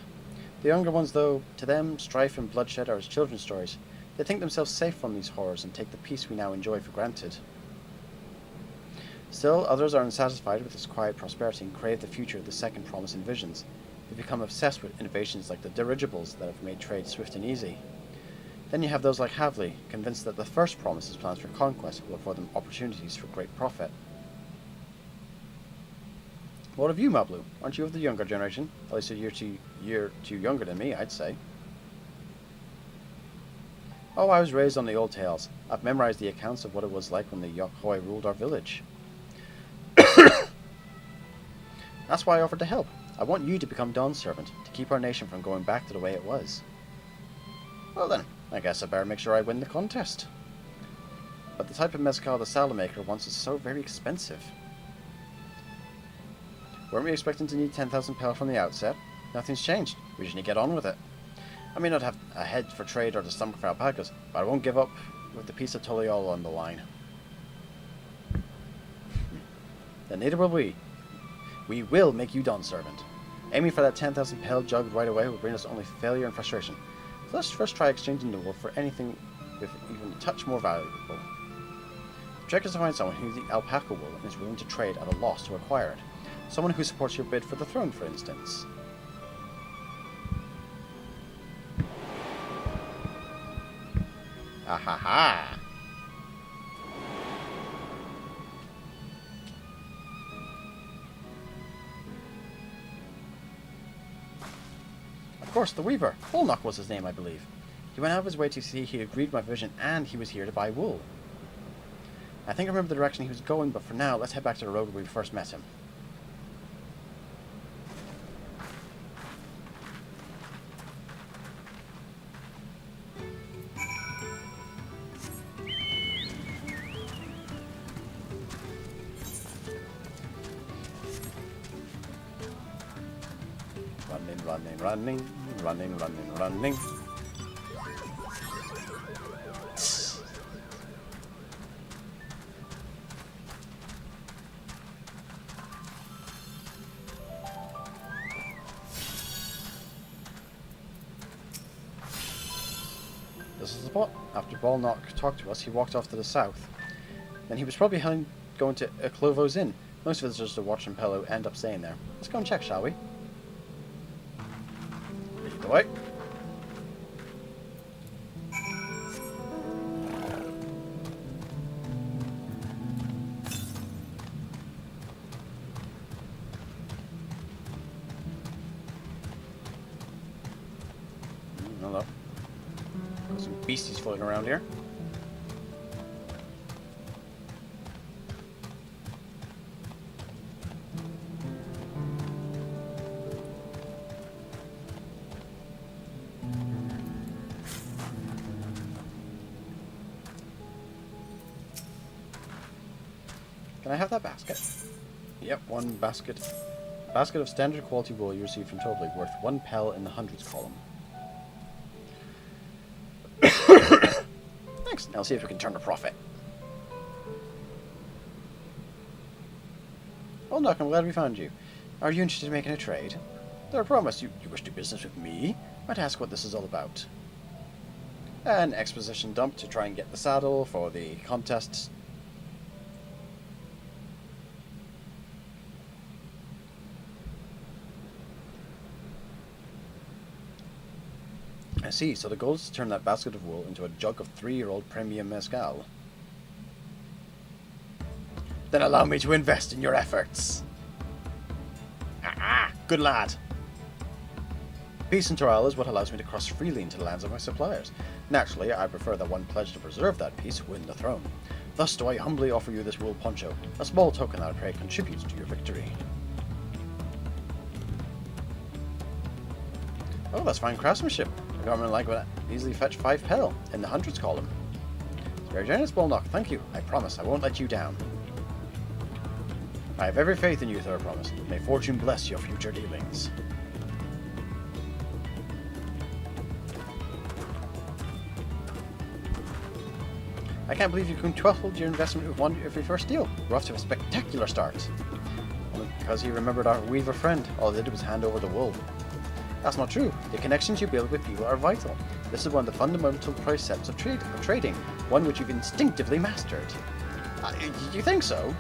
S1: The younger ones, though, to them, strife and bloodshed are as children's stories. They think themselves safe from these horrors and take the peace we now enjoy for granted. Still, others are unsatisfied with this quiet prosperity and crave the future the second promise envisions. They become obsessed with innovations like the dirigibles that have made trade swift and easy. Then you have those like Havli, convinced that the first promise's plans for conquest will afford them opportunities for great profit. What of you, Mablu? Aren't you of the younger generation? At least a year too younger than me, I'd say. Oh, I was raised on the old tales. I've memorized the accounts of what it was like when the Yokhoi ruled our village. That's why I offered to help. I want you to become Dawn's servant, to keep our nation from going back to the way it was. Well then, I guess I better make sure I win the contest. But the type of mezcal the saddle maker wants is so very expensive. Weren't we expecting to need 10,000 pel from the outset? Nothing's changed. We just need to get on with it. I may not have a head for trade or the stomach for alpacas, but I won't give up with the piece of Toliolo on the line. Then neither will we. We will make you Dawn's servant. Aiming for that 10,000 pel jug right away will bring us only failure and frustration. So let's first try exchanging the wool for anything with even a touch more valuable. The trick is to find someone who uses the alpaca wool and is willing to trade at a loss to acquire it. Someone who supports your bid for the throne, for instance. Ahaha! Of course, the Weaver. Volnock was his name, I believe. He went out of his way to see he agreed my vision, and he was here to buy wool. I think I remember the direction he was going, but for now, let's head back to the road where we first met him. Running. This is the spot. After Volnock talked to us, he walked off to the south. Then he was probably going to Clovo's Inn. Most visitors to watch Pelu end up staying there. Let's go and check, shall we? Lead the way. Hello. Got some beasties floating around here. Can I have that basket? Yep, one basket. Basket of standard quality wool you receive from Totally, worth 1 pel in the hundreds column. Thanks. Now see if we can turn a profit. Well, Doc, I'm glad we found you. Are you interested in making a trade? There, I promise. You wish to do business with me? Might ask what this is all about. An exposition dump to try and get the saddle for the contest. I see, so the goal is to turn that basket of wool into a jug of 3-year-old premium mezcal. Then allow me to invest in your efforts. Good lad. Peace and trial is what allows me to cross freely into the lands of my suppliers. Naturally, I prefer that one pledge to preserve that peace win the throne. Thus do I humbly offer you this wool poncho, a small token that I pray contributes to your victory. Oh, that's fine craftsmanship. A garment like that easily fetch 5 pel in the hundreds column. It's very generous, Bolnock. Thank you. I promise I won't let you down. I have every faith in you, Thor promised. May fortune bless your future dealings. I can't believe you quintupled your investment with one of your first deal. We're off to a spectacular start. Only because he remembered our weaver friend. All he did was hand over the wool. That's not true. The connections you build with people are vital. This is one of the fundamental precepts of trading, one which you've instinctively mastered. You think so?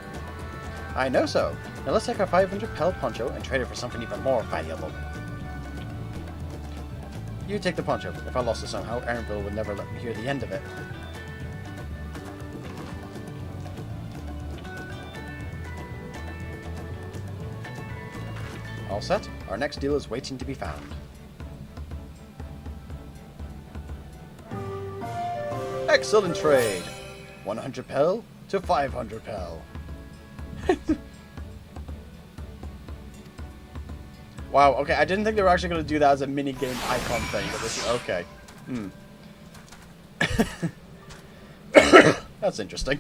S1: I know so. Now let's take our 500 pel poncho and trade it for something even more valuable. You take the poncho. If I lost it somehow, Aaronville would never let me hear the end of it. All set. Our next deal is waiting to be found. Excellent trade! 100 pel to 500 pel. Wow, okay, I didn't think they were actually going to do that as a mini-game icon thing, but this is okay. That's interesting.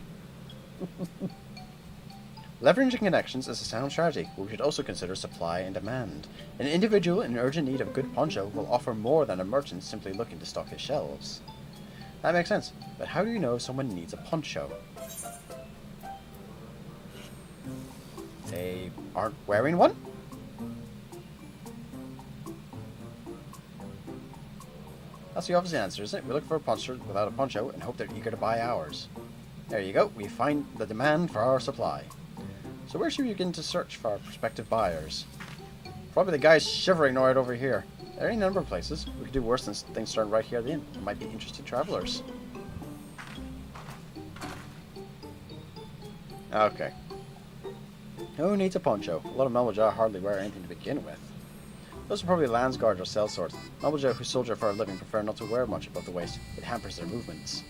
S1: Leveraging connections is a sound strategy, but we should also consider supply and demand. An individual in urgent need of a good poncho will offer more than a merchant simply looking to stock his shelves. That makes sense, but how do you know if someone needs a poncho? They aren't wearing one? That's the obvious answer, isn't it? We look for a poncho without a poncho and hope they're eager to buy ours. There you go, we find the demand for our supply. So where should we begin to search for our prospective buyers? Probably the guys shivering right over here. There are any number of places. We could do worse than things starting right here at the inn. There might be interested travelers. Okay. Who needs a poncho? A lot of Melmojar hardly wear anything to begin with. Those are probably Landsguard or sellswords. Melmojar who soldier for a living prefer not to wear much above the waist. It hampers their movements.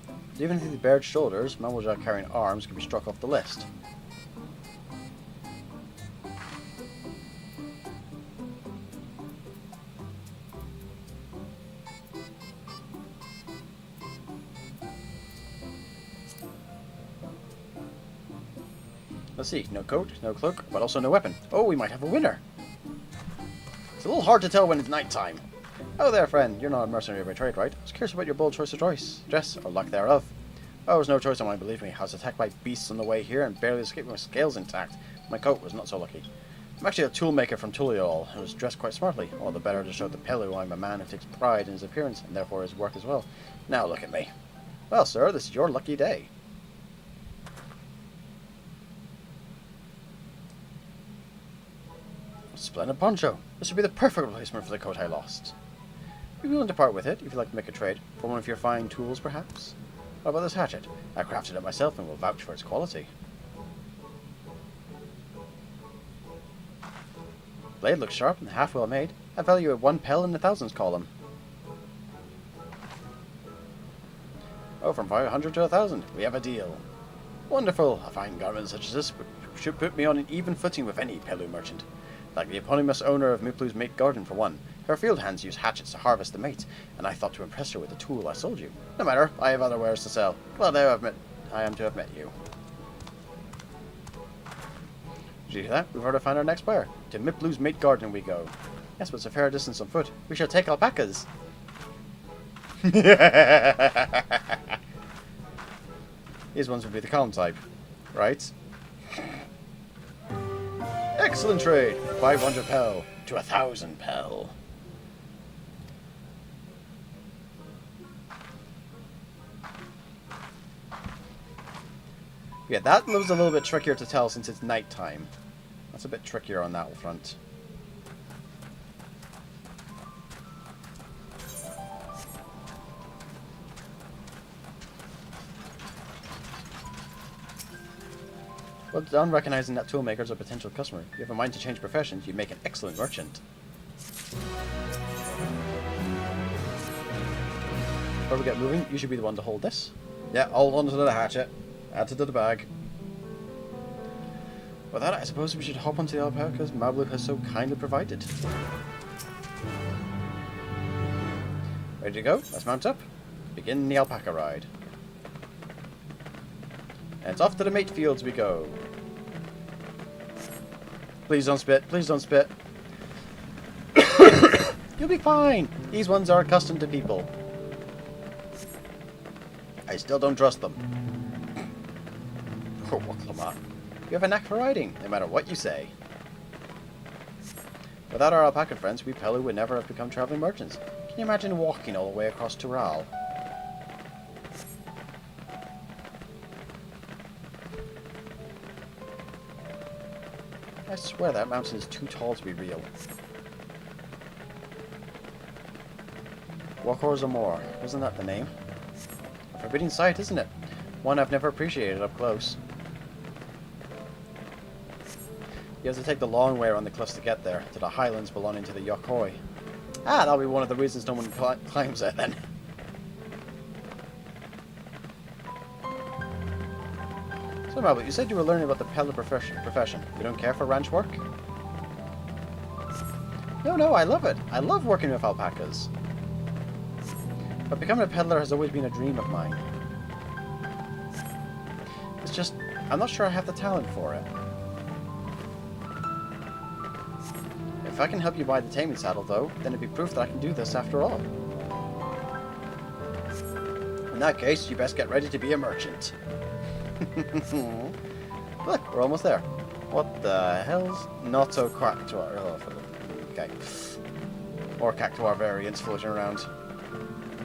S1: But even through the bared shoulders, Melmojar carrying arms can be struck off the list. Let's see, no coat, no cloak, but also no weapon. Oh, we might have a winner. It's a little hard to tell when it's nighttime. Oh there, friend. You're not a mercenary by trade, right? I was curious about your bold choice of dress, or lack thereof. Oh, there was no choice of mine, believe me. I was attacked by beasts on the way here and barely escaped with my scales intact. My coat was not so lucky. I'm actually a toolmaker from Tuliol, and was dressed quite smartly. All the better to show the Pelu I'm a man who takes pride in his appearance, and therefore his work as well. Now look at me. Well, sir, this is your lucky day. Splendid poncho. This would be the perfect replacement for the coat I lost. Be willing to part with it if you'd like to make a trade for one of your fine tools, perhaps. What about this hatchet? I crafted it myself and will vouch for its quality. Blade looks sharp and half well made. I value at 1 pel in the thousands column. Oh, from 500 to 1,000. We have a deal. Wonderful. A fine garment such as this should put me on an even footing with any Pelu merchant. Like the eponymous owner of Muplu's mate garden, for one. Her field hands use hatchets to harvest the mates, and I thought to impress her with the tool I sold you. No matter, I have other wares to sell. Well, now I am to have met you. Did you hear that? We've already found our next buyer. To Miplu's mate garden we go. Yes, but it's a fair distance on foot. We shall take alpacas. These ones would be the calm type, right? Excellent trade. 500 pel to 1,000 pel. Yeah, that was a little bit trickier to tell since it's nighttime. That's a bit trickier on that front. Well done recognizing that toolmaker is a potential customer. If you have a mind to change professions, you'd make an excellent merchant. Before we get moving, you should be the one to hold this. Yeah, hold on to the hatchet. Add it to the bag. With that, I suppose we should hop onto the alpacas Mablu has so kindly provided. Ready to go? Let's mount up. Begin the alpaca ride. And it's off to the mate fields we go. Please don't spit. Please don't spit. You'll be fine. These ones are accustomed to people. I still don't trust them. Oh, Waklamat. You have a knack for riding, no matter what you say. Without our alpaca friends, we Pelu would never have become traveling merchants. Can you imagine walking all the way across Tural? I swear that mountain is too tall to be real. Walkors or more, wasn't that the name? A forbidding sight, isn't it? One I've never appreciated up close. You have to take the long way around the cliffs to get there, to the highlands belonging to the Yokoi. Ah, that'll be one of the reasons no one climbs it then. So, Mabel, you said you were learning about the peddler profession. You don't care for ranch work? No, I love it. I love working with alpacas. But becoming a peddler has always been a dream of mine. It's just, I'm not sure I have the talent for it. If I can help you buy the taming saddle, though, then it'd be proof that I can do this after all. In that case, you best get ready to be a merchant. Look, we're almost there. What the hell's not so cactuar? Oh, okay. More cactuar variants floating around.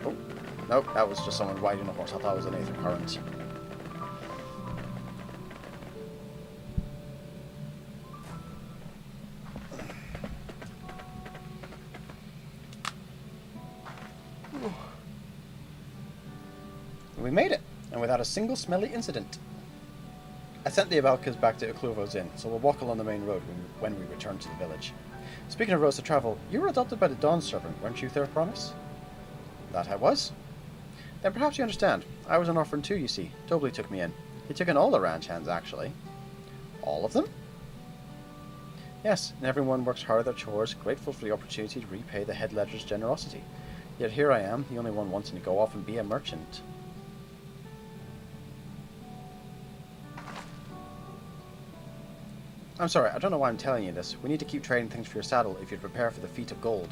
S1: Oh, nope, that was just someone riding a horse. I thought it was an aether current. We made it, and without a single smelly incident. I sent the alpacas back to Ukluvo's inn, so we'll walk along the main road when we return to the village. Speaking of roads to travel, you were adopted by the Dawn servant, weren't you, Third Promise? That I was. Then perhaps you understand. I was an orphan too, you see. Tobly took me in. He took in all the ranch hands, actually. All of them? Yes, and everyone works hard at their chores, grateful for the opportunity to repay the head ledger's generosity. Yet here I am, the only one wanting to go off and be a merchant. I'm sorry, I don't know why I'm telling you this. We need to keep trading things for your saddle if you prepare for the feat of gold.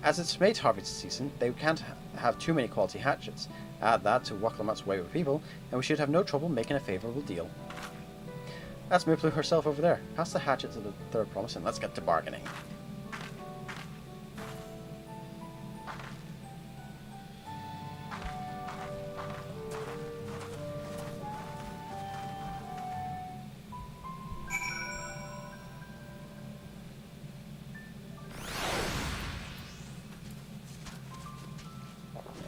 S1: As it's mate harvest season, they can't have too many quality hatchets. Add that to Waklamat's way with people, and we should have no trouble making a favourable deal. That's Miplu herself over there. Pass the hatchet to the Third Promise and let's get to bargaining.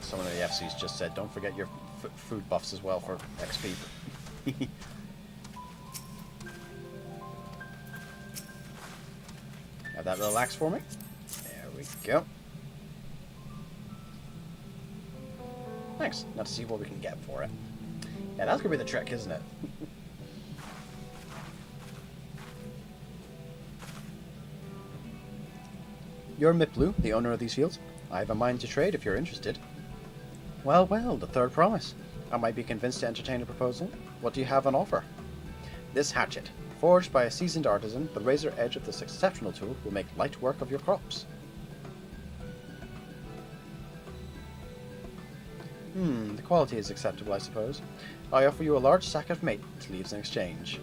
S1: Someone in the FC's just said, don't forget your food buffs as well for XP. Have that little axe for me. There we go. Thanks. Now to see what we can get for it. Yeah, that's gonna be the trick, isn't it? You're Miplu, the owner of these fields. I have a mind to trade if you're interested. Well, the Third Promise. I might be convinced to entertain a proposal. What do you have on offer? This hatchet, Forged by a seasoned artisan, the razor edge of this exceptional tool will make light work of your crops. The quality is acceptable, I suppose. I offer you a large sack of mate leaves in exchange.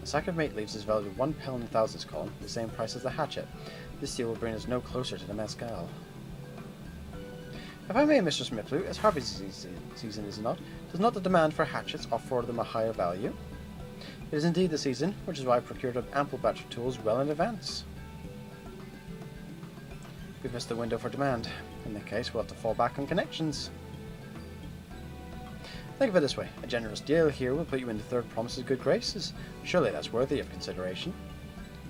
S1: A sack of mate leaves is valued at 1 pel in the thousands column, the same price as the hatchet. This deal will bring us no closer to the mescal. If I may, Mr. Smithlew, as harvest season is not, does not the demand for hatchets offer them a higher value? It is indeed the season, which is why I procured an ample batch of tools well in advance. We've missed the window for demand. In that case, we'll have to fall back on connections. Think of it this way. A generous deal here will put you in the third promise's good graces. Surely that's worthy of consideration.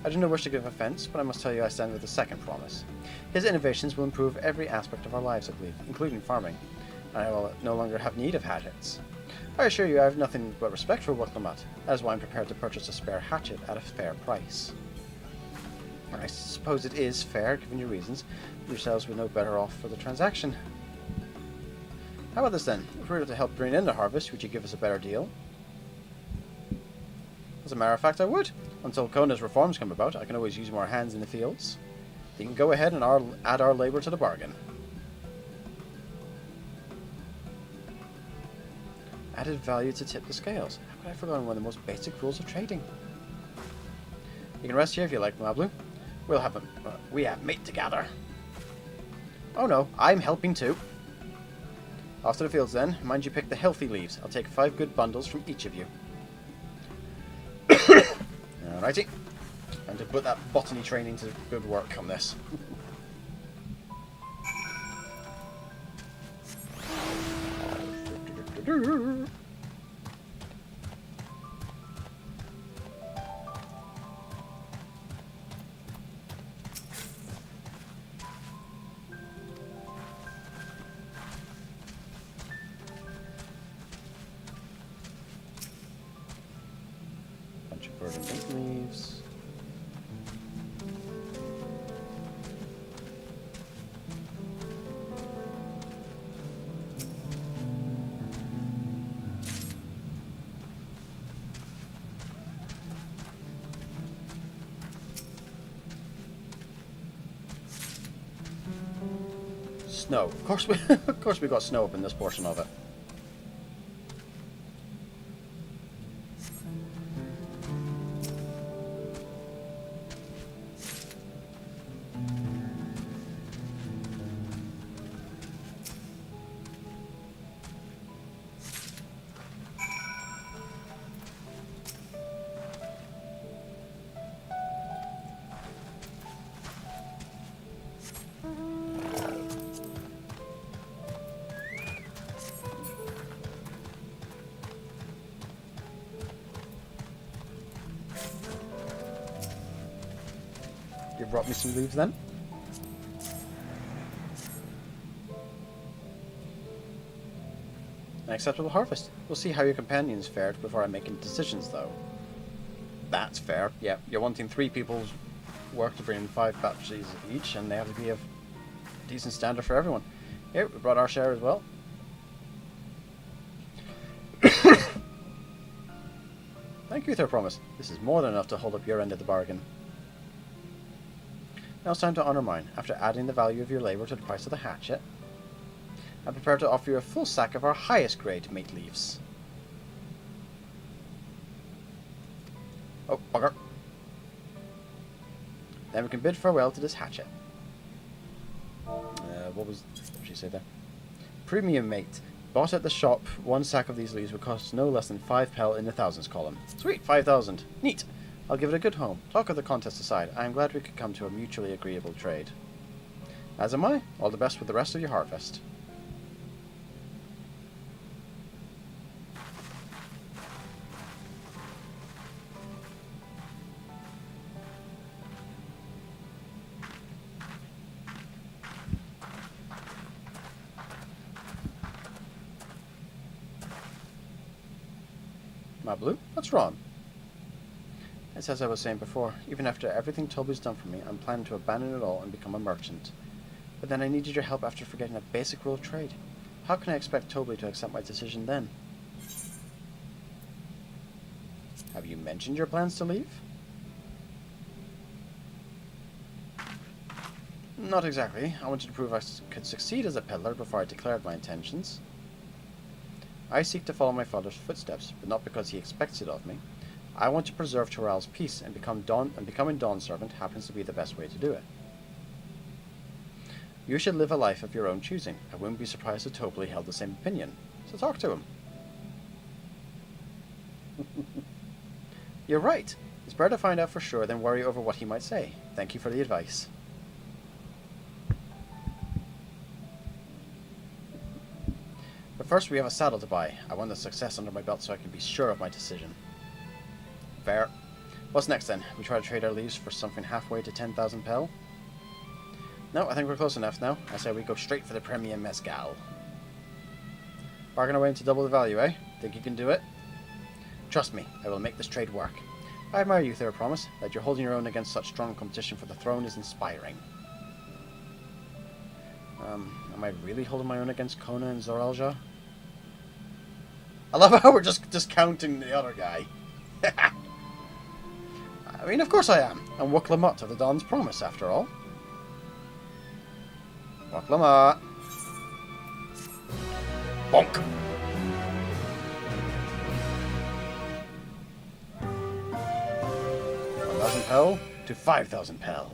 S1: I do not wish to give offence, but I must tell you I stand with the second promise. His innovations will improve every aspect of our lives, I believe, including farming, and I will no longer have need of hatchets. I assure you I have nothing but respect for Wuklamat. That is why I'm prepared to purchase a spare hatchet at a fair price. I suppose it is fair, given your reasons. Yourselves would know better off for the transaction. How about this then? If we were to help bring in the harvest, would you give us a better deal? As a matter of fact, I would. Until Kona's reforms come about, I can always use more hands in the fields. You can go ahead and add our labour to the bargain. Added value to tip the scales. How could I have forgotten one of the most basic rules of trading? You can rest here if you like, Mablu. We have meat to gather. Oh no, I'm helping too. Off to the fields then. Mind you pick the healthy leaves. I'll take 5 good bundles from each of you. Alrighty. And to put that botany training to good work on this. Bunch of verdant leaves. Snow. Of course we got snow up in this portion of it. You brought me some leaves then? An acceptable harvest. We'll see how your companions fared before I make any decisions, though. That's fair. Yeah, you're wanting 3 people's work to bring in 5 batches each, and they have to be of decent standard for everyone. Here, we brought our share as well. Thank you, Third Promise. This is more than enough to hold up your end of the bargain. Now it's time to honour mine. After adding the value of your labour to the price of the hatchet, I'm prepared to offer you a full sack of our highest grade mate leaves. Oh, bugger. Then we can bid farewell to this hatchet. What did she say there? Premium mate. Bought at the shop, 1 sack of these leaves would cost no less than 5 pel in the thousands column. Sweet, 5,000. Neat. I'll give it a good home. Talk of the contest aside, I am glad we could come to a mutually agreeable trade. As am I. All the best with the rest of your harvest. Mablu, what's wrong? It's as I was saying before, even after everything Toby's done for me, I'm planning to abandon it all and become a merchant. But then I needed your help after forgetting a basic rule of trade. How can I expect Toby to accept my decision then? Have you mentioned your plans to leave? Not exactly. I wanted to prove I could succeed as a peddler before I declared my intentions. I seek to follow my father's footsteps, but not because he expects it of me. I want to preserve Tural's peace, and becoming Dawn's servant happens to be the best way to do it. You should live a life of your own choosing. I wouldn't be surprised if Tobley held the same opinion. So talk to him. You're right. It's better to find out for sure than worry over what he might say. Thank you for the advice. But first we have a saddle to buy. I want the success under my belt so I can be sure of my decision. Fair. What's next then? We try to trade our leaves for something halfway to 10,000 pel? No, I think we're close enough now. I say we go straight for the premium mezcal. Bargain away into double the value, eh? Think you can do it? Trust me, I will make this trade work. I admire you, Thera Promise. That you're holding your own against such strong competition for the throne is inspiring. Am I really holding my own against Kona and Zoralja? I love how we're just discounting the other guy. I mean, of course I am. I'm Wuklamut of the Dawn's Promise, after all. Wuklamut. Bonk. 1,000 pel to 5,000 pel.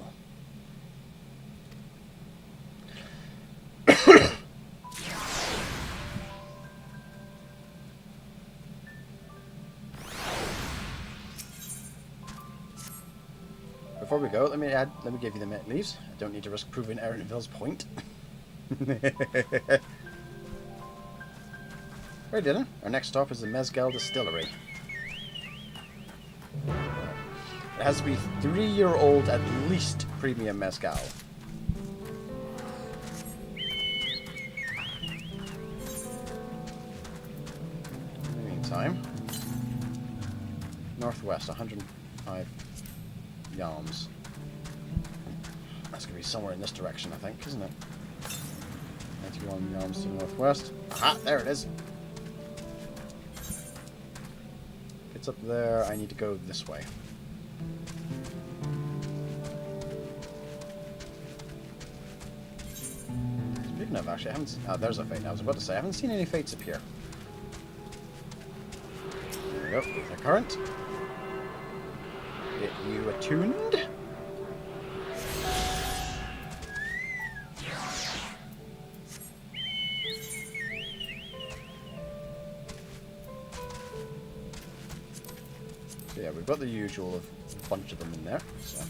S1: Before we go, let me give you the mint leaves. I don't need to risk proving Erenville's point. Right, dinner. Our next stop is the Mezcal Distillery. It has to be 3-year-old at least premium mezcal. In the meantime, northwest, 105 yalms. That's going to be somewhere in this direction, I think, isn't it? 91 yalms to the northwest. Aha, there it is. If it's up there, I need to go this way. Speaking of, actually, I haven't seen... Oh, there's a fate. I was about to say, I haven't seen any fates appear. There we go. The current. Get you attuned. So yeah, we've got the usual of a bunch of them in there. So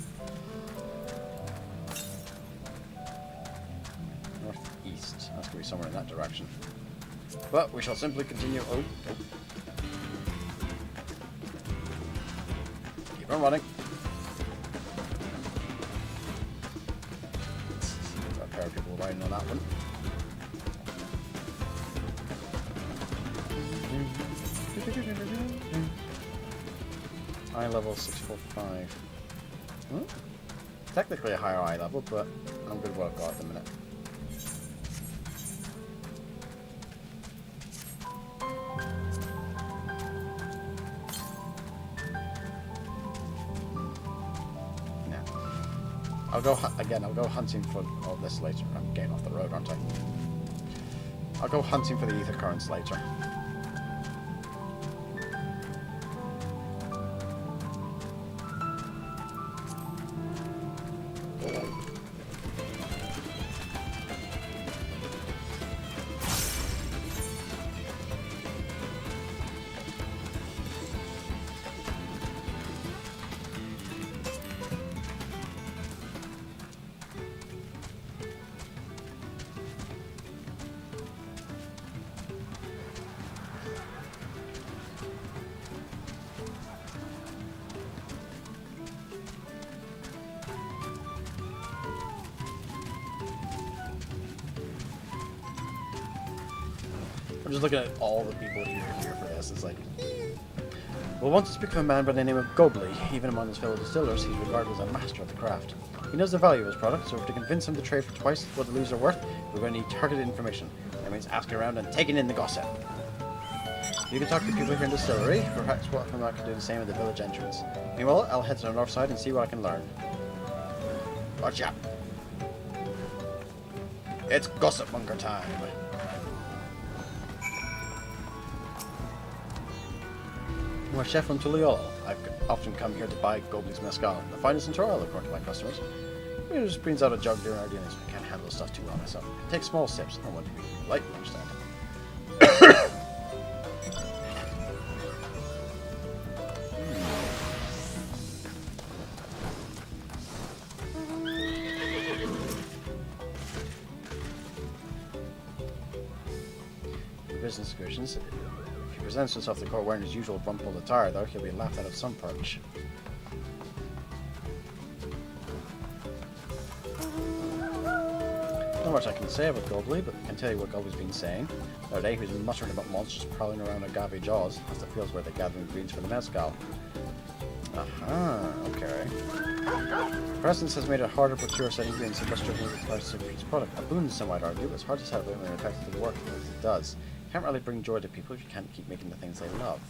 S1: northeast. That's gonna be somewhere in that direction. But we shall simply continue. Oh. Keep on running. Got a pair of people riding on that one. Eye level 645. Hmm? Technically a higher eye level, but I'm good with what I've got at the minute. I'll go hunting for all this later. I'm getting off the road, aren't I? I'll go hunting for the ether currents later. I'm just looking at all the people who are here for this. It's like, we'll want to speak of a man by the name of Gobley. Even among his fellow distillers, he's regarded as a master of the craft. He knows the value of his product, so to convince him to trade for twice what the leaves are worth, we're going to need targeted information. That means asking around and taking in the gossip. You can talk to people here in the distillery. Perhaps what if I can do the same at the village entrance. Meanwhile, I'll head to the north side and see what I can learn. Gotcha. It's gossip bunker time. I'm a chef from Tuliolo. I've often come here to buy Gobley's Mezcal, the finest in Toril, according to my customers. It just brings out a jug during our dealings. We can't handle stuff too well myself. Take small sips. I want to be light, you understand. Business excursions. If he presents himself to the court wearing his usual rumpled attire, though, he'll be laughed out of some perch. Not much I can say about Gobley, but I can tell you what Gobley's been saying. The other day he was muttering about monsters prowling around Agave Jaws, as the fields where they're gathering greens for the mezcal. Aha, okay. Presence has made it harder to procure certain greens and thus driven the price of each product. A boon, some might argue, but it's hard to celebrate when it effectively works as it does. Can't really bring joy to people if you can't keep making the things they love.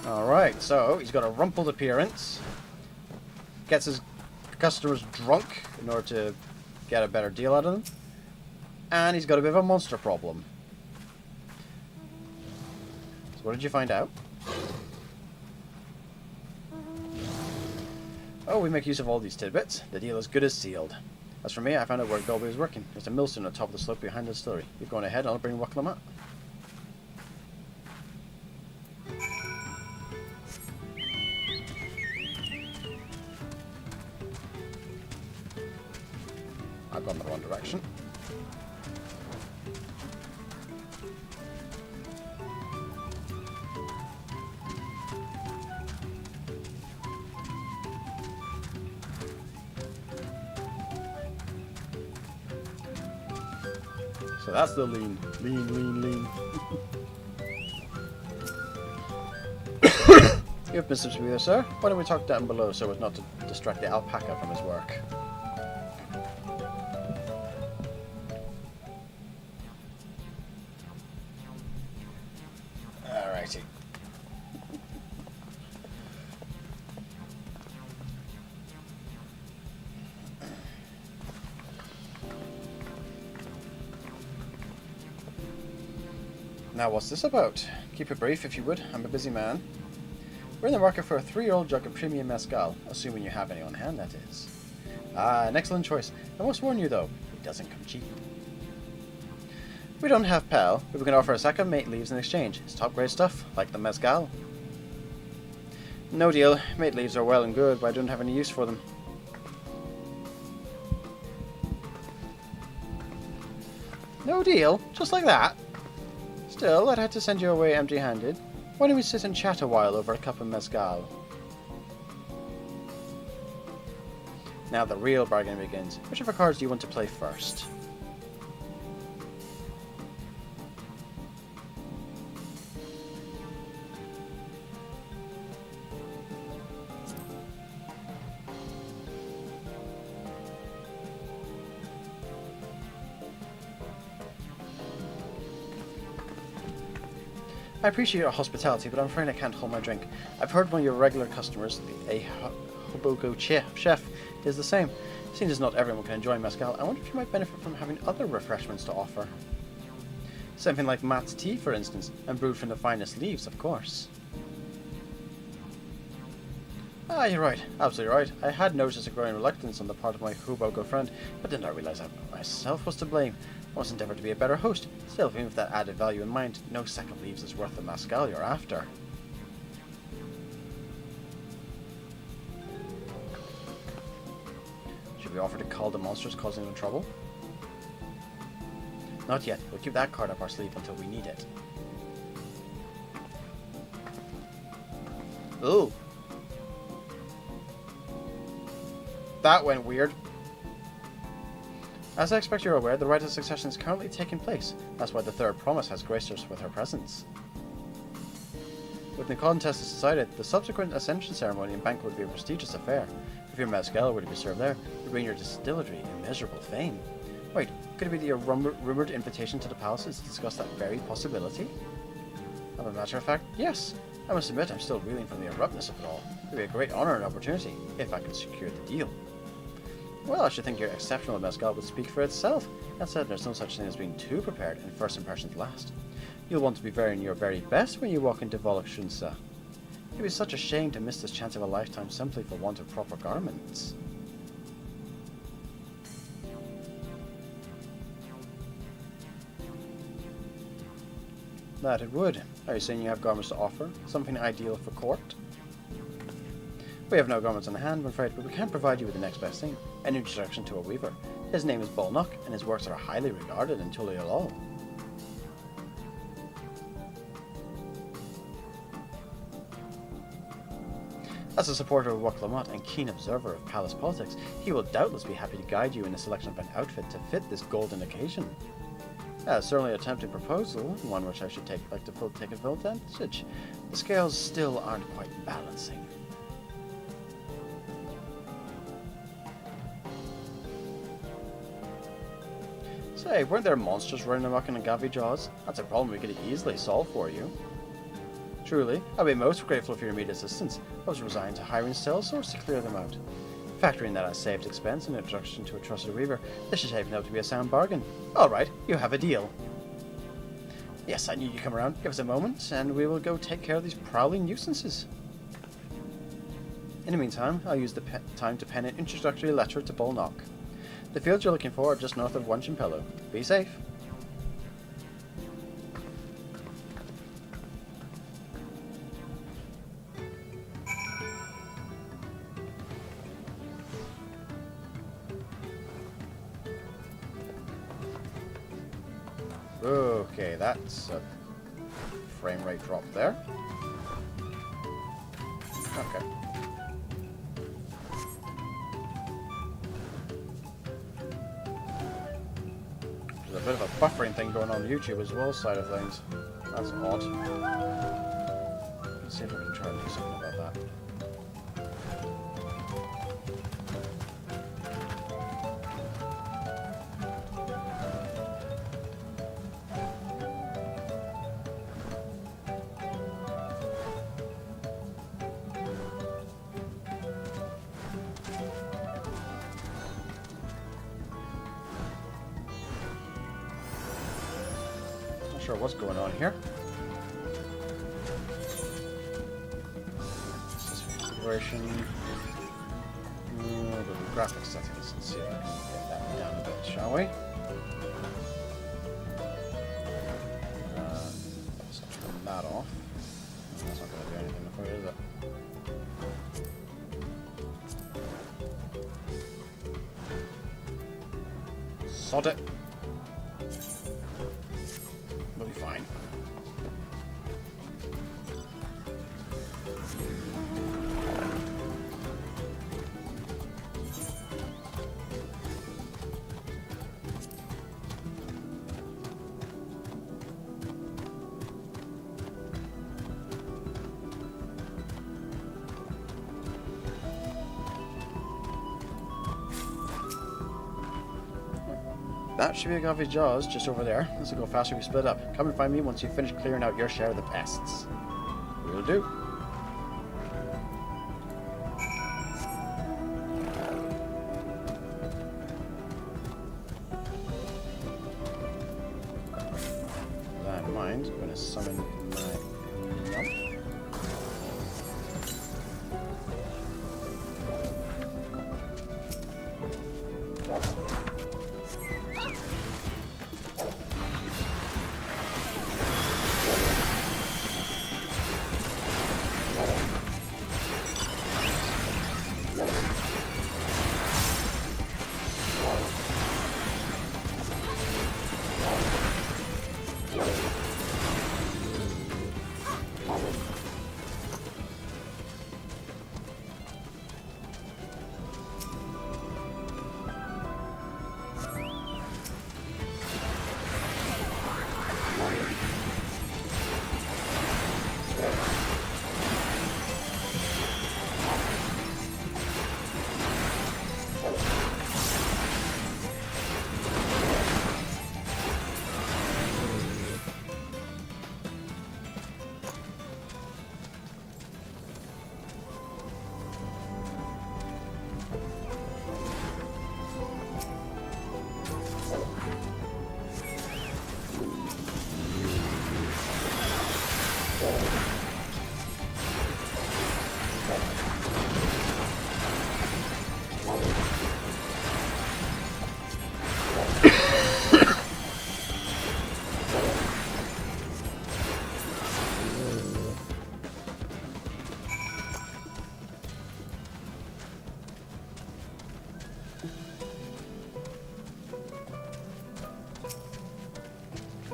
S1: Alright, so he's got a rumpled appearance. Gets his customers drunk in order to get a better deal out of them. And he's got a bit of a monster problem. So what did you find out? Oh, we make use of all these tidbits. The deal is good as sealed. As for me, I found out where Gobley is working. There's a millstone on top of the slope behind the distillery. You're going ahead and I'll bring Waklam up. I've gone the wrong direction. So that's the lean. Lean. You have business to be there, sir. Why don't we talk down below so as not to distract the alpaca from his work? Alrighty. Now what's this about? Keep it brief if you would, I'm a busy man. We're in the market for a 3-year-old jug of premium mezcal, assuming you have any on hand, that is. Ah, an excellent choice. I must warn you though, it doesn't come cheap. We don't have pal, but we can offer a sack of mate leaves in exchange. It's top grade stuff, like the mezcal. No deal, mate leaves are well and good, but I don't have any use for them. No deal? Just like that? Still, I'd have to send you away empty-handed. Why don't we sit and chat a while over a cup of mezcal? Now the real bargain begins. Whichever cards do you want to play first? I appreciate your hospitality, but I'm afraid I can't hold my drink. I've heard one of your regular customers, a Hobogo chef, is the same. Seeing as not everyone can enjoy mezcal, I wonder if you might benefit from having other refreshments to offer. Something like Matt's tea, for instance, and brewed from the finest leaves, of course. Ah, you're right. Absolutely right. I had noticed a growing reluctance on the part of my Hobogo friend, but did not realize I myself was to blame. I must endeavour to be a better host. Still, even with that added value in mind, no sack of leaves is worth the mezcal you're after. Should we offer to call the monsters causing them trouble? Not yet. We'll keep that card up our sleeve until we need it. Ooh. That went weird. As I expect you're aware, the rite of succession is currently taking place. That's why the third promise has graced us with her presence. When the contest is decided, the subsequent ascension ceremony and banquet would be a prestigious affair. If your mezcal were to be served there, it would bring your distillery immeasurable fame. Wait, could it be your rumoured invitation to the palace to discuss that very possibility? As a matter of fact, yes. I must admit I'm still reeling from the abruptness of it all. It would be a great honor and opportunity, if I could secure the deal. Well, I should think your exceptional mezcal would speak for itself. That said, there's no such thing as being too prepared, and first impressions last. You'll want to be wearing your very best when you walk into Volokshunsa. It would be such a shame to miss this chance of a lifetime simply for want of proper garments. That it would. Are you saying you have garments to offer? Something ideal for court? We have no garments on hand, I'm afraid, but we can provide you with the next best thing. An introduction to a weaver. His name is Bolnock, and his works are highly regarded in Tulialol. As a supporter of Waklamot and keen observer of palace politics, he will doubtless be happy to guide you in the selection of an outfit to fit this golden occasion. Certainly a tempting proposal, one which I should take full advantage. The scales still aren't quite balancing. Say, weren't there monsters running amok in the Gavi Jaws? That's a problem we could easily solve for you. Truly, I'd be most grateful for your immediate assistance. I was resigned to hiring cell sorts to clear them out. Factoring that as saved expense and introduction to a trusted weaver, this should shape out to be a sound bargain. Alright, you have a deal. Yes, I knew you'd come around. Give us a moment, and we will go take care of these prowling nuisances. In the meantime, I'll use the time to pen an introductory letter to Bolnock. The fields you're looking for are just north of Wanchimpello. Be safe. Okay, that's a frame rate drop there. Okay. There's a bit of a buffering thing going on YouTube as well, side of things. That's odd. Let's see if we can try and do something about that. Sure what's going on here. Configuration. The graphics settings. Let's see if we can get that down a bit, shall we? Let's turn that off. That's not going to do anything for you, is it? Sod it. We'll be fine. That should be a Gavi Jaws just over there. This will go faster if we split up. Come and find me once you've finished clearing out your share of the pests. Will do. With that in mind, I'm going to summon my Yump.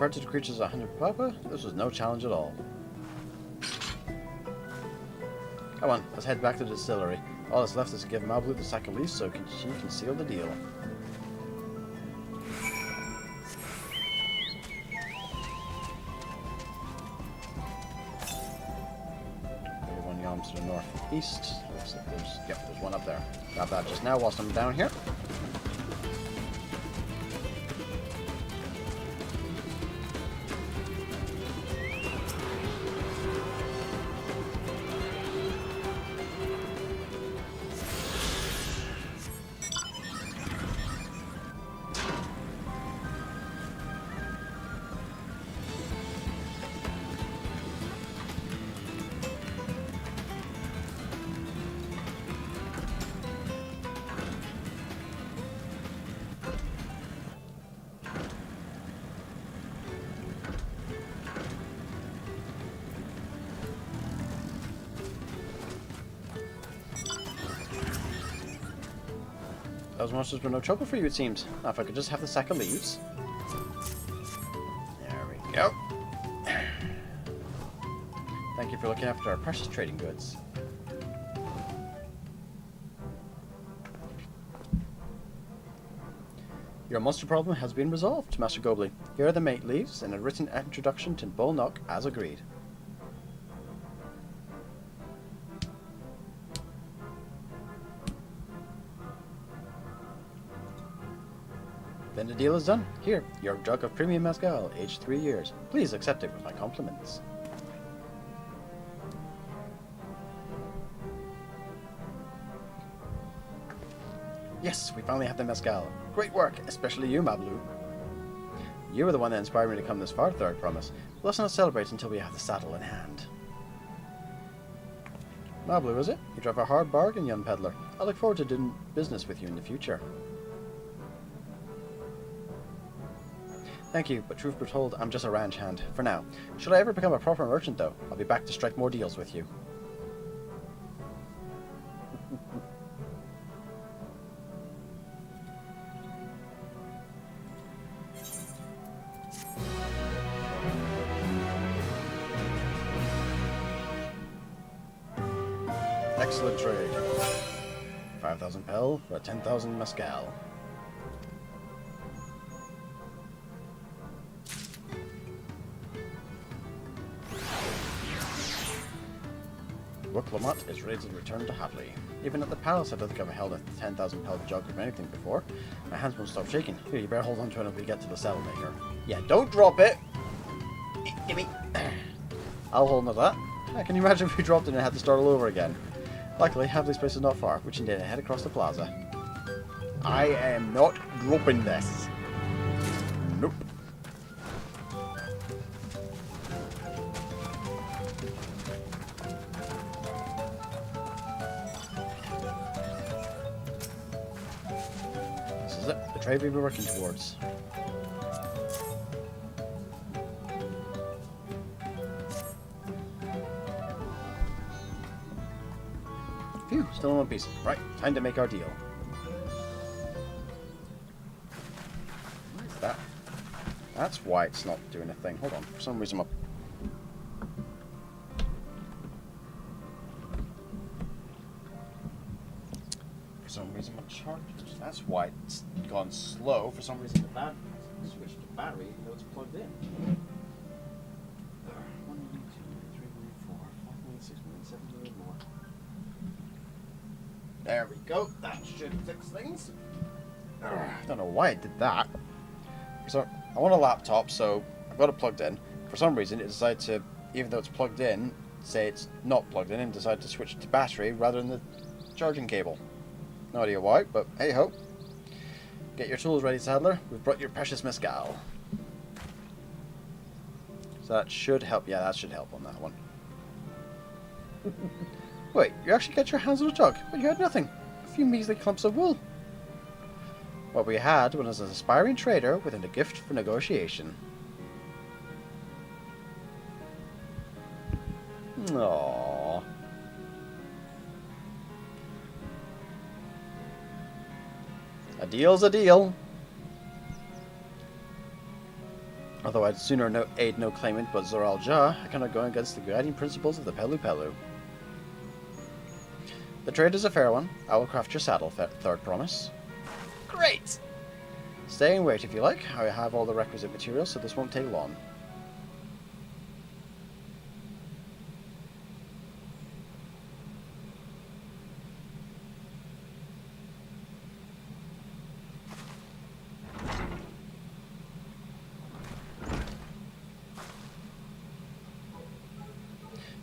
S1: Compared to the creatures at 100 Papa, this was no challenge at all. Come on, let's head back to the distillery. All that's left is to give Mablu the sack of leaves so she can seal the deal. 31 yalms to the northeast. Looks like there's one up there. Got that just now whilst I'm down here. Those monsters were no trouble for you, it seems. Now, if I could just have the sack of leaves. There we go. Thank you for looking after our precious trading goods. Your monster problem has been resolved, Master Gobley. Here are the mate leaves and a written introduction to Bolnock as agreed. Then the deal is done. Here, your jug of premium mezcal, aged 3 years. Please accept it with my compliments. Yes, we finally have the mezcal. Great work, especially you, Mablu. You were the one that inspired me to come this far, I promise. Let's not celebrate until we have the saddle in hand. Mablu, is it? You drive a hard bargain, young peddler. I look forward to doing business with you in the future. Thank you, but truth be told, I'm just a ranch hand, for now. Should I ever become a proper merchant, though, I'll be back to strike more deals with you. Excellent trade. 5,000 pel for 10,000 mescal. Rook Lamont is ready to return to Hadley. Even at the palace, I don't think I've held a 10,000 pel jug of anything before. My hands won't stop shaking. Here, you better hold on to it until we get to the saddle maker. Yeah, don't drop it! Gimme! I'll hold on to that. Can you imagine if we dropped it and had to start all over again? Luckily, Hadley's place is not far, which indeed I head across the plaza. I am not dropping this. Nope. This is it, the trade we've been working towards. Phew, still in one piece. Right, time to make our deal. What is that? That's why it's not doing a thing. Hold on, for some reason my chargers. That's why it's gone slow. For some reason the battery switched to battery even though it's plugged in. 1 million, 2 million, 3 million, 4, 5 million, 6 million, 7 million more. There we go. That should fix things. I don't know why it did that. So I want a laptop, so I've got it plugged in. For some reason, it decided to, even though it's plugged in, say it's not plugged in, and decided to switch to battery rather than the charging cable. No idea why, but hey ho. Get your tools ready, Saddler. We've brought your precious mezcal. So that should help. Yeah, that should help on that one. Wait, you actually got your hands on a jug, but you had nothing. A few measly clumps of wool. What we had was an aspiring trader with a gift for negotiation. Aww. A deal's a deal. Although I'd sooner aid no claimant but Zoral Ja, I cannot go against the guiding principles of the Pelu Pelu. The trade is a fair one. I will craft your saddle, third promise. Great! Stay and wait if you like. I have all the requisite materials, so this won't take long.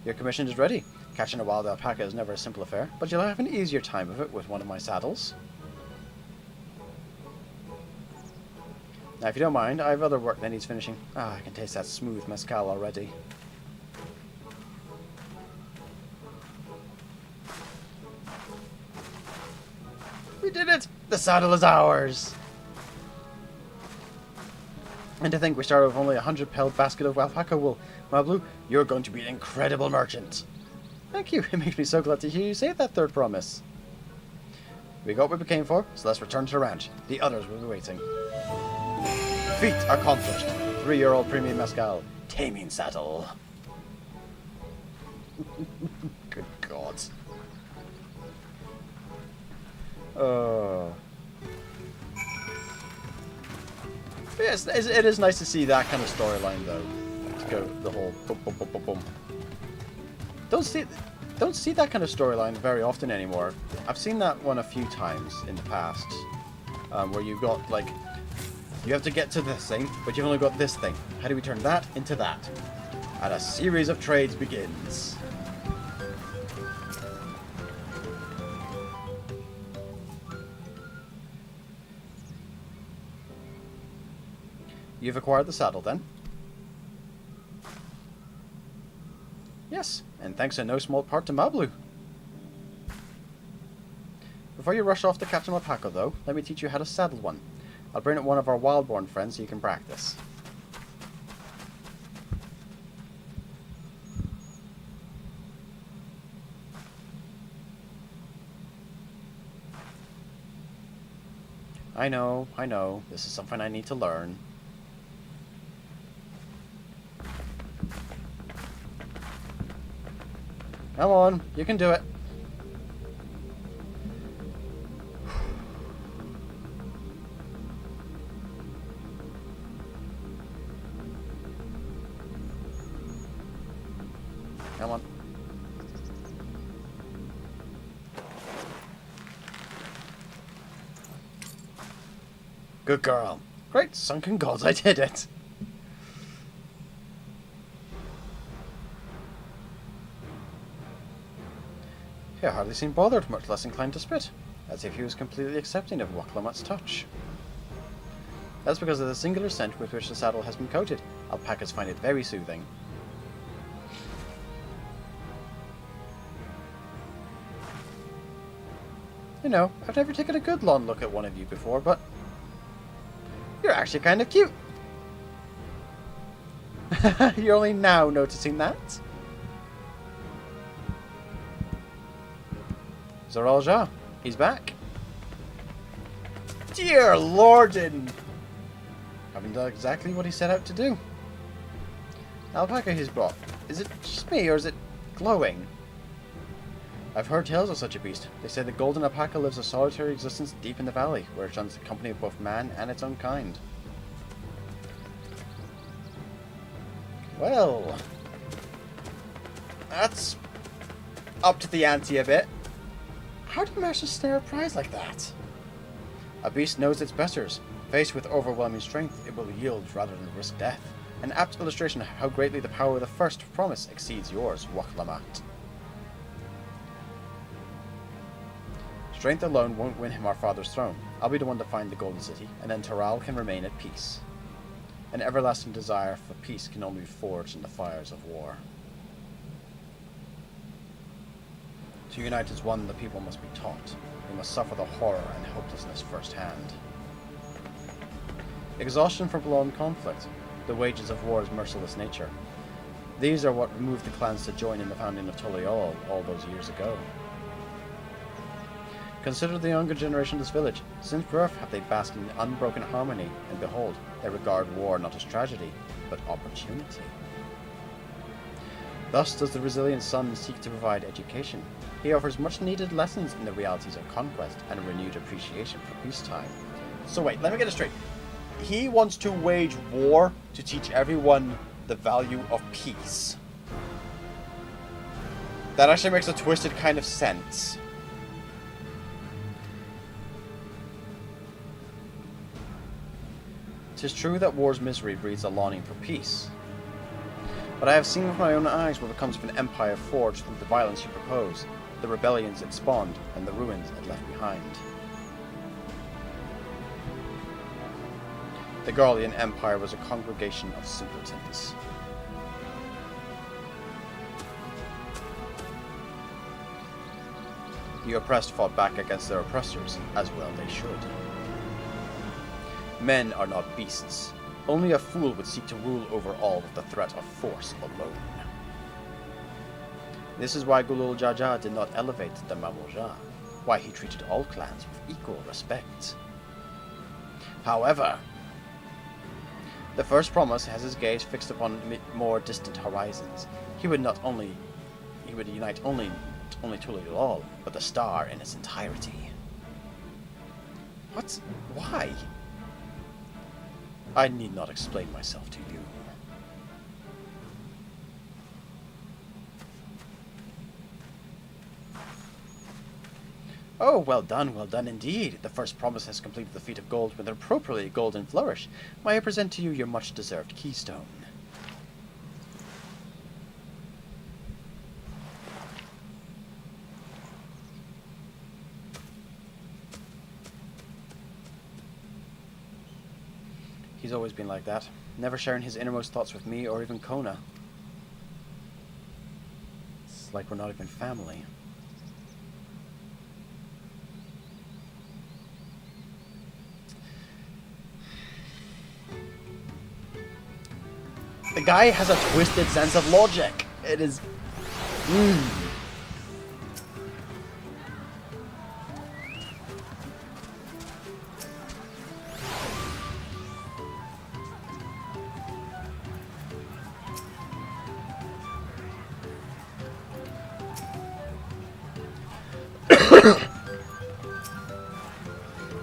S1: Your commission is ready. Catching a wild alpaca is never a simple affair, but you'll have an easier time of it with one of my saddles. Now, if you don't mind, I have other work that needs finishing. Ah, I can taste that smooth mezcal already. We did it! The saddle is ours! And to think we started with only a 100-pound basket of alpaca wool. Mablu, you're going to be an incredible merchant. Thank you. It makes me so glad to hear you say that, third promise. We got what we came for, so let's return to the ranch. The others will be waiting. Feat accomplished. 3-year-old premium mezcal. Taming saddle. Good God. But yes, it is nice to see that kind of storyline, though. To go the whole boom, boom, boom, boom, boom. Don't see that kind of storyline very often anymore. I've seen that one a few times in the past, where you've got like, you have to get to this thing, but you've only got this thing. How do we turn that into that? And a series of trades begins. You've acquired the saddle, then? Yes, and thanks in no small part to Mablu. Before you rush off to catch an alpaca, though, let me teach you how to saddle one. I'll bring it one of our wildborn friends so you can practice. I know. This is something I need to learn. Come on, you can do it. Come on. Good girl. Great sunken gods, I did it. He hardly seemed bothered, much less inclined to spit, as if he was completely accepting of Waklamat's touch. That's because of the singular scent with which the saddle has been coated. Alpacas find it very soothing. You know, I've never taken a good long look at one of you before, but you're actually kind of cute. You're only now noticing that? Zoral Ja, he's back. Dear Lordin! Having done exactly what he set out to do. Alpaca he's brought. Is it just me, or is it glowing? I've heard tales of such a beast. They say the golden alpaca lives a solitary existence deep in the valley, where it shuns the company of both man and its own kind. Well, that's up to the ante a bit. How do you manage to snare a prize like that? A beast knows its betters. Faced with overwhelming strength, it will yield rather than risk death. An apt illustration of how greatly the power of the first promise exceeds yours, Waklamat. Strength alone won't win him our father's throne. I'll be the one to find the Golden City, and then Taral can remain at peace. An everlasting desire for peace can only be forged in the fires of war. To unite as one, the people must be taught. They must suffer the horror and hopelessness firsthand. Exhaustion from prolonged conflict, the wages of war's merciless nature. These are what moved the clans to join in the founding of Toliol all those years ago. Consider the younger generation of this village. Since birth have they basked in unbroken harmony, and behold, they regard war not as tragedy, but opportunity. Thus does the resilient son seek to provide education. He offers much needed lessons in the realities of conquest and a renewed appreciation for peacetime. So wait, let me get it straight. He wants to wage war to teach everyone the value of peace. That actually makes a twisted kind of sense. "'Tis true that war's misery breeds a longing for peace. But I have seen with my own eyes what becomes of an empire forged through the violence you propose, the rebellions it spawned, and the ruins it left behind. The Garlean Empire was a congregation of simpletons. The oppressed fought back against their oppressors, as well they should. Men are not beasts. Only a fool would seek to rule over all with the threat of force alone. This is why Gulul Jaja did not elevate the Mamoja, why he treated all clans with equal respect. However, the first promise has his gaze fixed upon more distant horizons. He would unite only Tulilol, but the star in its entirety. What? Why? I need not explain myself to you. Oh, well done indeed. The first promise has completed the feat of gold with an appropriately golden flourish. May I present to you your much-deserved keystone? He's always been like that, never sharing his innermost thoughts with me or even Kona. It's like we're not even family. The guy has a twisted sense of logic. It is...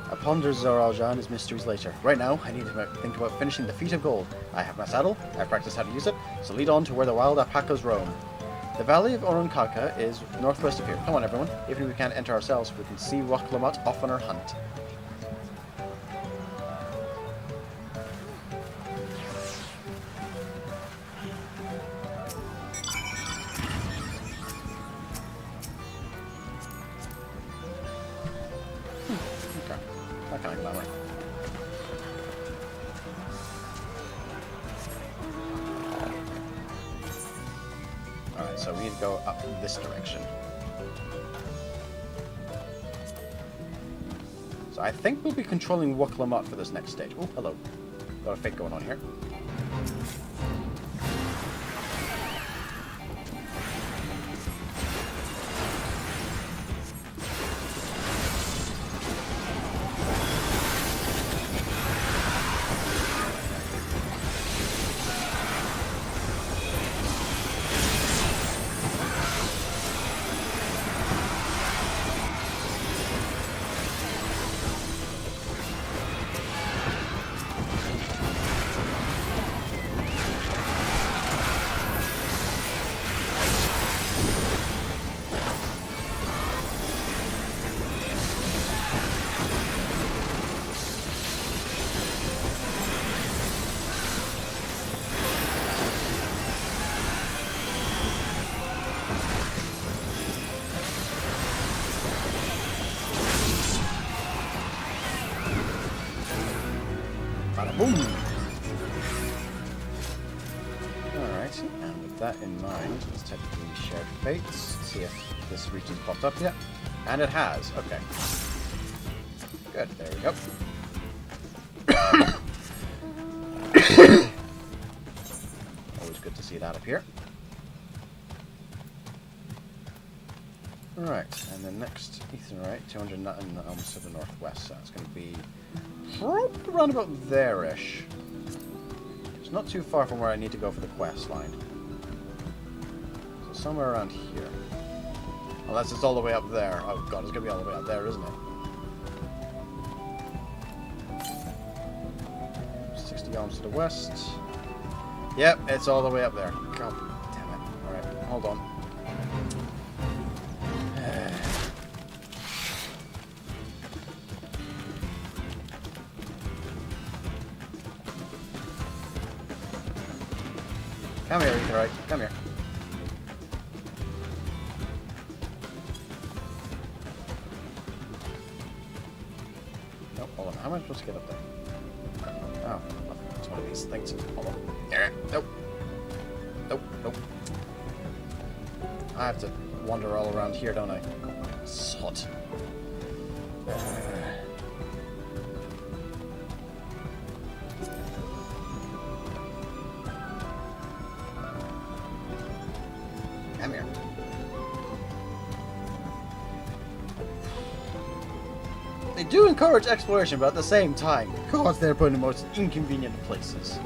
S1: I ponder Zoralja and his mysteries later. Right now, I need to think about finishing the feat of gold. I have my saddle, I've practiced how to use it, so lead on to where the wild alpacas roam. The valley of Orunkaka is northwest of here. Come on, everyone. Even if we can't enter ourselves, we can see Waklamat off on our hunt. Alright, so we need to go up this direction. So I think we'll be controlling Waklamat for this next stage. Oh, hello. Got a fake going on here. Boom! Alright, and with that in mind, let's check the shared fates, see if this region's popped up yet. And it has, okay. Good, there we go. Always good to see that up here. Right, and then next Ethanite, 209 almost to the northwest, so it's going to be probably around about there-ish. It's not too far from where I need to go for the quest line. So somewhere around here. Unless it's all the way up there. Oh god, it's going to be all the way up there, isn't it? 60 almost to the west. Yep, it's all the way up there. God damn it. Alright, hold on. Come here, Etherite. Come here. Nope, hold on. How am I supposed to get up there? Oh, it's one of these things. Hold on. Nope. Nope, nope. I have to wander all around here, don't I? Sod. Come here. They do encourage exploration, but at the same time, God, they're put in the most inconvenient places.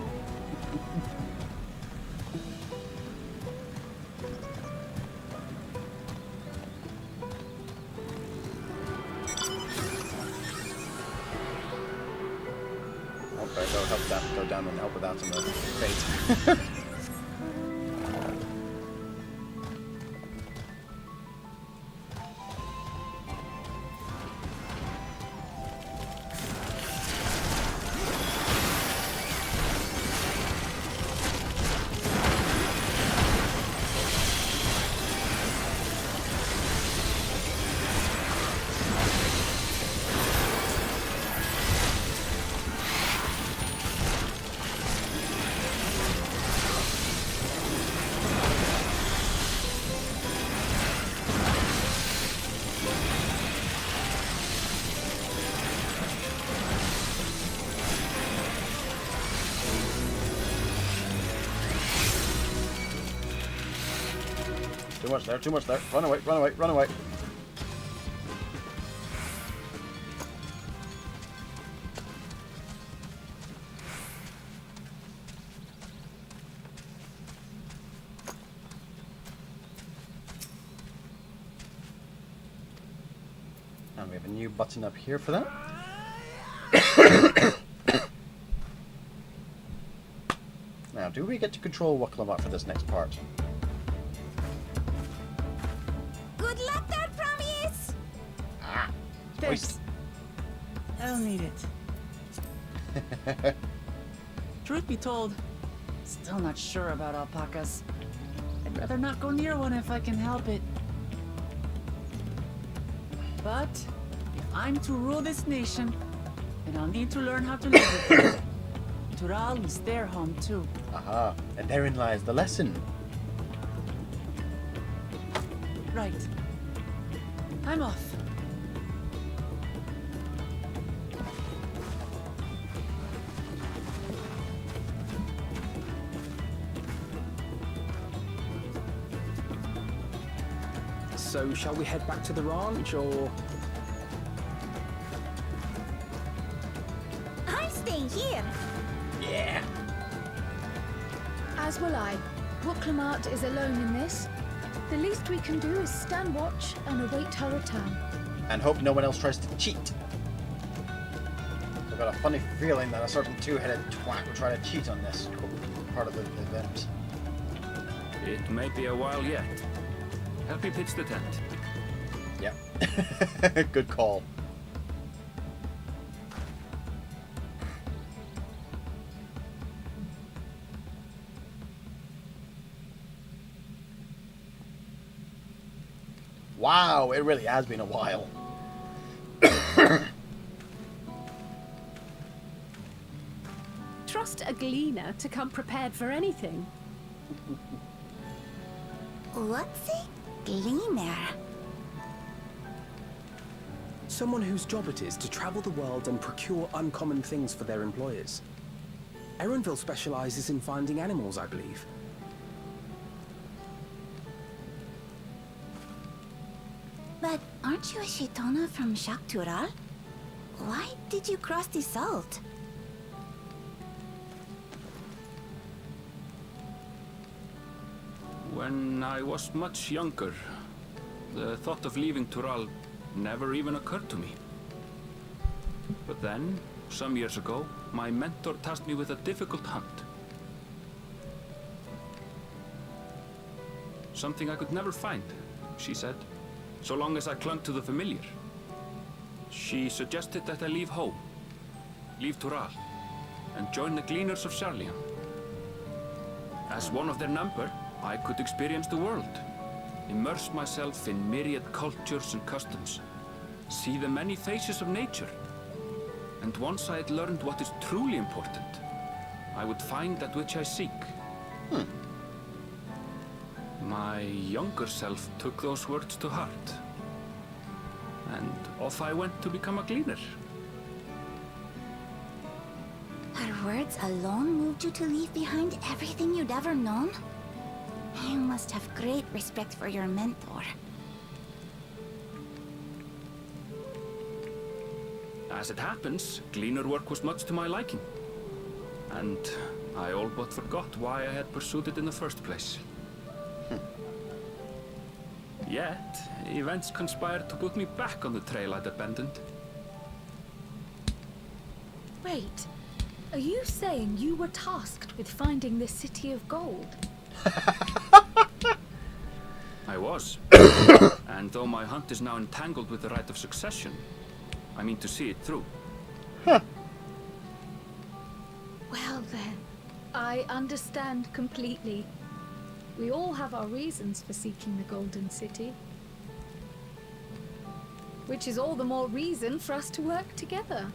S1: Okay, go down and help with that in the fate. Too much there, too much there. Run away, run away, run away. And we have a new button up here for that. Now, do we get to control Wuklamot for this next part?
S4: Good luck there, Promise!
S1: Ah!
S3: Thanks. I'll need it. Truth be told, still not sure about alpacas. I'd rather not go near one if I can help it. But if I'm to rule this nation, then I'll need to learn how to live with them. Tural is their home too.
S1: Aha, and therein lies the lesson.
S3: Right. I'm off.
S5: So, shall we head back to the ranch, or...?
S4: I'm staying here.
S1: Yeah.
S8: As will I. Wuklamart is alone in this. The least we can do is stand watch and await her return.
S1: And hope no one else tries to cheat. I've got a funny feeling that a certain two-headed twat will try to cheat on this part of the event.
S2: It may be a while yet. Help you pitch the tent.
S1: Yeah. Good call. Wow, it really has been a while.
S9: Trust a gleaner to come prepared for anything.
S4: What's a gleaner?
S5: Someone whose job it is to travel the world and procure uncommon things for their employers. Erenville specializes in finding animals, I believe.
S4: Aren't you a Shaitana from Shaktural? Why did you cross the salt?
S2: When I was much younger, the thought of leaving Tural never even occurred to me. But then, some years ago, my mentor tasked me with a difficult hunt. Something I could never find, she said, so long as I clung to the familiar. She suggested that I leave home, leave Tural, and join the Gleaners of Sharlayan. As one of their number, I could experience the world, immerse myself in myriad cultures and customs, see the many faces of nature. And once I had learned what is truly important, I would find that which I seek. My younger self took those words to heart, and off I went to become a gleaner.
S4: Her words alone moved you to leave behind everything you'd ever known? You must have great respect for your mentor.
S2: As it happens, gleaner work was much to my liking, and I all but forgot why I had pursued it in the first place. Yet, events conspired to put me back on the trail I'd abandoned.
S8: Wait, are you saying you were tasked with finding the City of Gold?
S2: I was. And though my hunt is now entangled with the rite of succession, I mean to see it through.
S8: Well then, I understand completely. We all have our reasons for seeking the Golden City. Which is all the more reason for us to work together.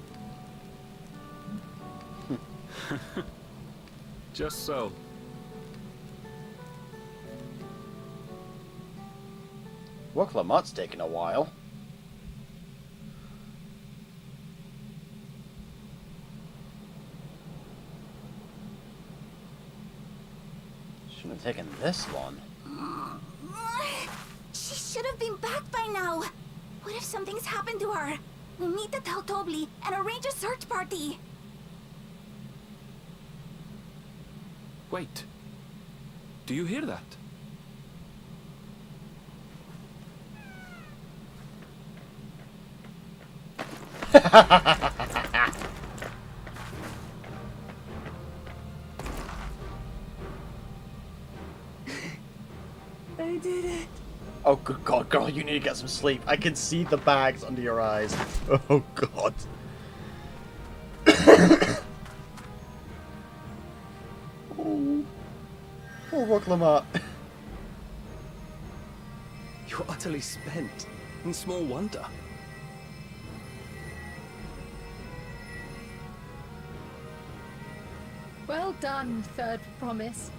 S2: Just so.
S1: Well, Clamont's taking a while. Shouldn't have taken this long.
S4: She should have been back by now. What if something's happened to her? We need to tell Tobli and arrange a search party.
S2: Wait. Do you hear that?
S3: I did it.
S1: Oh, good God, girl, you need to get some sleep. I can see the bags under your eyes. Oh, God. Oh, poor Clamart.
S5: You're utterly spent, and small wonder.
S8: Well done, Third Promise.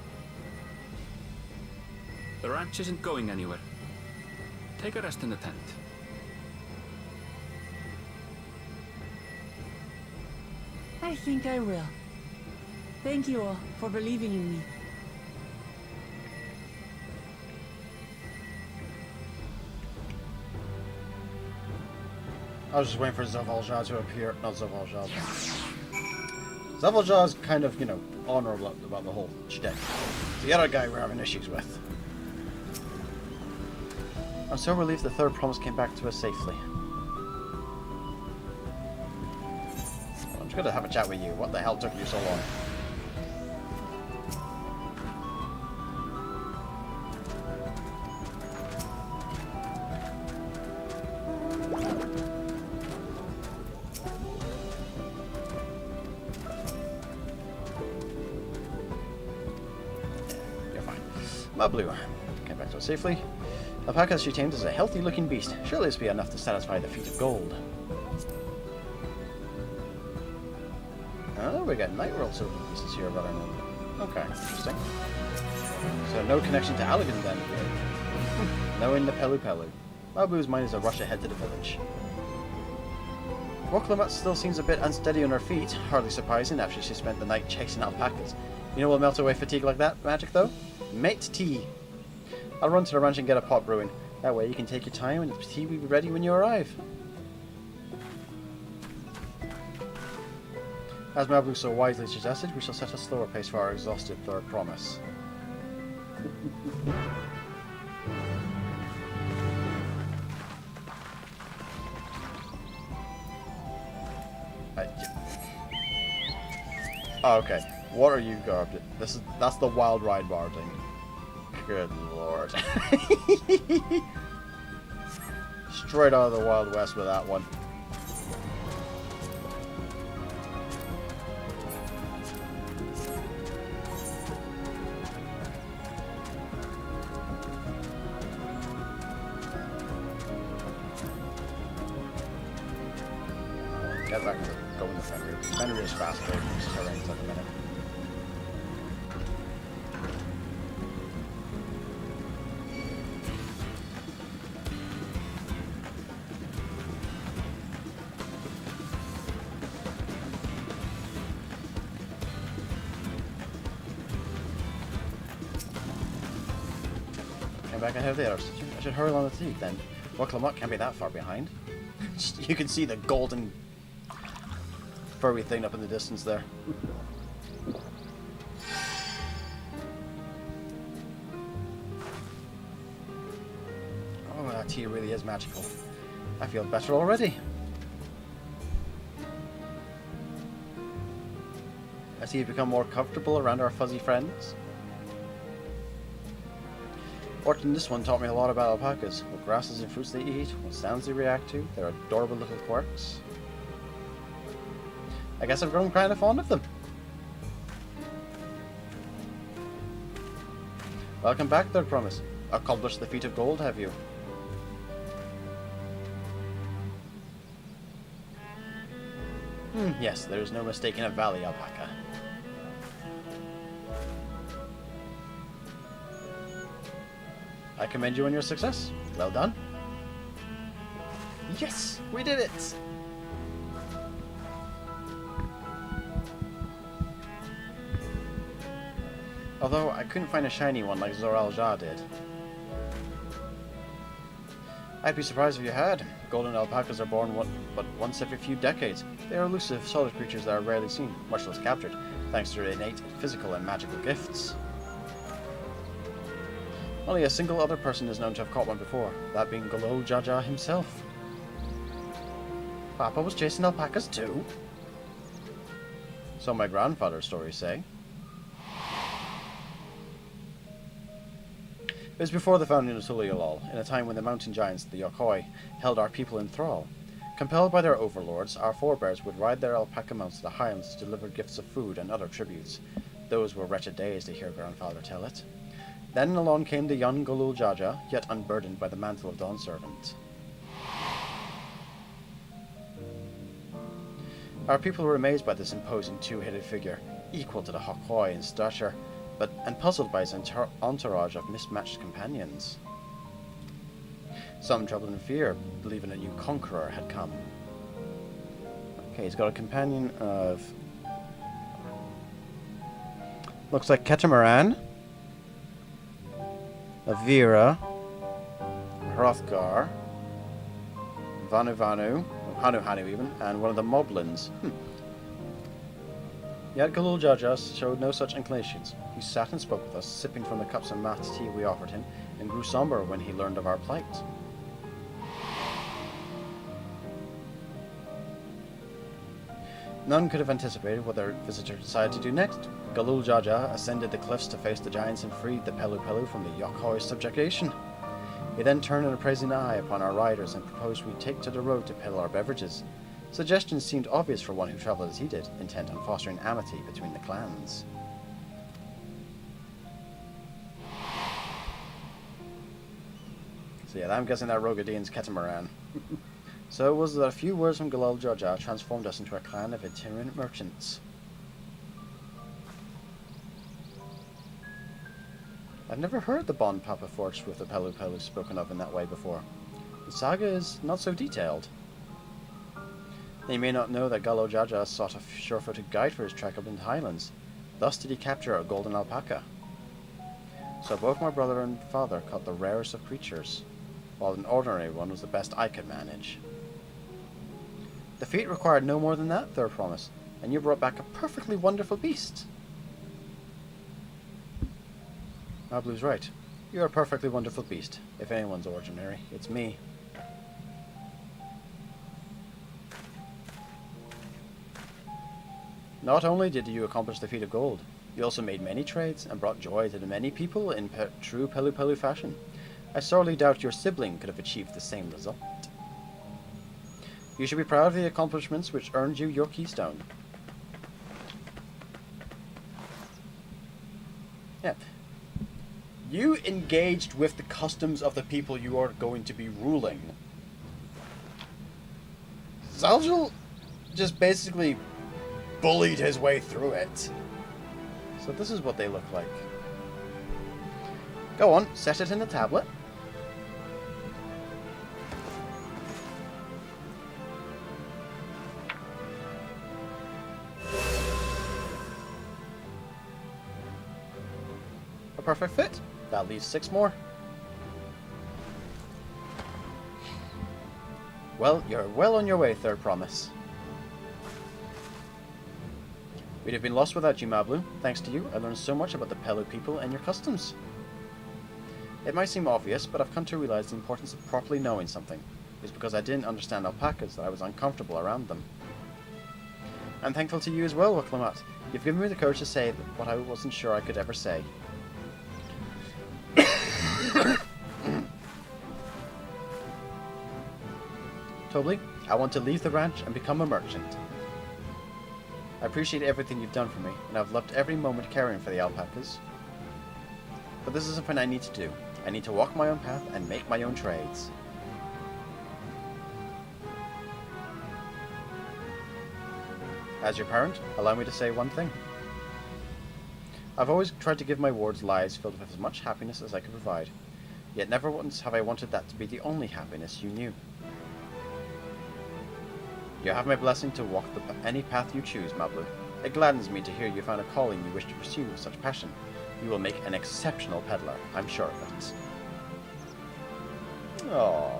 S2: The ranch isn't going anywhere. Take a rest in the tent.
S3: I think I will. Thank you all for believing in me.
S1: I was just waiting for Zavalja to appear. Not Zavalja. Zavalja is kind of, you know, honorable about the whole shtick. The other guy we're having issues with. I'm so relieved the Third Promise came back to us safely. Well, I'm just going to have a chat with you. What the hell took you so long? You're fine. Mablu came back to us safely. Alpaca she tamed is a healthy-looking beast. Surely this will be enough to satisfy the feet of gold. Oh, we got night world silver pieces here, rather than... Okay, interesting. So no connection to Allegan then. No in the Pelu Pelu. Mabu's mind is a rush ahead to the village. Roklamat still seems a bit unsteady on her feet. Hardly surprising after she spent the night chasing alpacas. You know what will melt away fatigue like that, magic though? Mate tea. I'll run to the ranch and get a pot brewing. That way you can take your time and the tea will be ready when you arrive. As Mabu so wisely suggested, we shall set a slower pace for our exhaustive third promise. Oh, okay. What are you garbed? That's the wild ride bar thing. Good lord. Straight out of the Wild West with that one. Get back and go in the Fenrir. Fenrir is fast moving terrains at the minute. Came back ahead of the others. I should hurry along the sea then. Waklamut can't be that far behind. You can see the golden furry thing up in the distance there. Oh, that tea really is magical. I feel better already. I see you've become more comfortable around our fuzzy friends. Watching this one taught me a lot about alpacas. What grasses and fruits they eat, what sounds they react to, their adorable little quirks. I guess I've grown kind of fond of them. Welcome back, Third Promise. Accomplished the feat of gold, have you? Yes, there is no mistaking a valley alpaca. I commend you on your success. Well done. Yes, we did it! Although I couldn't find a shiny one like Zoral Jah did. I'd be surprised if you had. Golden alpacas are born but once every few decades. They are elusive, solid creatures that are rarely seen, much less captured, thanks to their innate physical and magical gifts. Only a single other person is known to have caught one before, that being Golol Jah himself. Papa was chasing alpacas too? So my grandfather's stories say. It was before the founding of Tuliolol, in a time when the mountain giants, the Yokoi, held our people in thrall. Compelled by their overlords, our forebears would ride their alpaca mounts to the highlands to deliver gifts of food and other tributes. Those were wretched days, to hear grandfather tell it. Then along came the young Golol Jah, yet unburdened by the mantle of Dawn Servant. Our people were amazed by this imposing two-headed figure, equal to the Hokoi in stature, and puzzled by his entourage of mismatched companions. Some trembled in fear, believing a new conqueror had come. Okay, he's got a companion of... looks like Catamaran, Avira, Hrothgar, Hanu even, and one of the Moblins. Yet Golol Jah showed no such inclinations. He sat and spoke with us, sipping from the cups of mat's tea we offered him, and grew somber when he learned of our plight. None could have anticipated what their visitor decided to do next. Golol Jah ascended the cliffs to face the giants and freed the Pelu from the Yokoi's subjugation. He then turned an appraising eye upon our riders and proposed we take to the road to peddle our beverages. Suggestions seemed obvious for one who travelled as he did, intent on fostering amity between the clans. So yeah, I'm guessing that Rogadian's Catamaran. So it was that a few words from Golol Jah transformed us into a clan of itinerant merchants. I've never heard the bond Papa forged with the Pelu spoken of in that way before. The saga is not so detailed. They may not know that Golol Jah sought a sure-footed guide for his trek up in the highlands. Thus did he capture a golden alpaca. So both my brother and father caught the rarest of creatures. while an ordinary one was the best I could manage. The feat required no more than that, Third Promise, and you brought back a perfectly wonderful beast. Mablu's right. You're a perfectly wonderful beast. If anyone's ordinary, it's me. Not only did you accomplish the feat of gold, you also made many trades and brought joy to the many people in true Pelu Pelu fashion. I sorely doubt your sibling could have achieved the same result. You should be proud of the accomplishments which earned you your keystone. Yeah. You engaged with the customs of the people you are going to be ruling. Zalgil just basically bullied his way through it. So this is what they look like. Go on, set it in the tablet. A perfect fit. That leaves 6 more. Well, you're well on your way, Third Promise. We'd have been lost without you, Mablu. Thanks to you, I learned so much about the Pelu people and your customs. It might seem obvious, but I've come to realize the importance of properly knowing something. It's because I didn't understand alpacas that I was uncomfortable around them. I'm thankful to you as well, Waklamat. You've given me the courage to say what I wasn't sure I could ever say. Tobli, I want to leave the ranch and become a merchant. I appreciate everything you've done for me, and I've loved every moment caring for the alpacas. But this is something I need to do. I need to walk my own path and make my own trades. As your parent, allow me to say one thing. I've always tried to give my wards lives filled with as much happiness as I could provide, yet never once have I wanted that to be the only happiness you knew. You have my blessing to walk any path you choose, Mablu. It gladdens me to hear you found a calling you wish to pursue with such passion. You will make an exceptional peddler, I'm sure of it. Aww.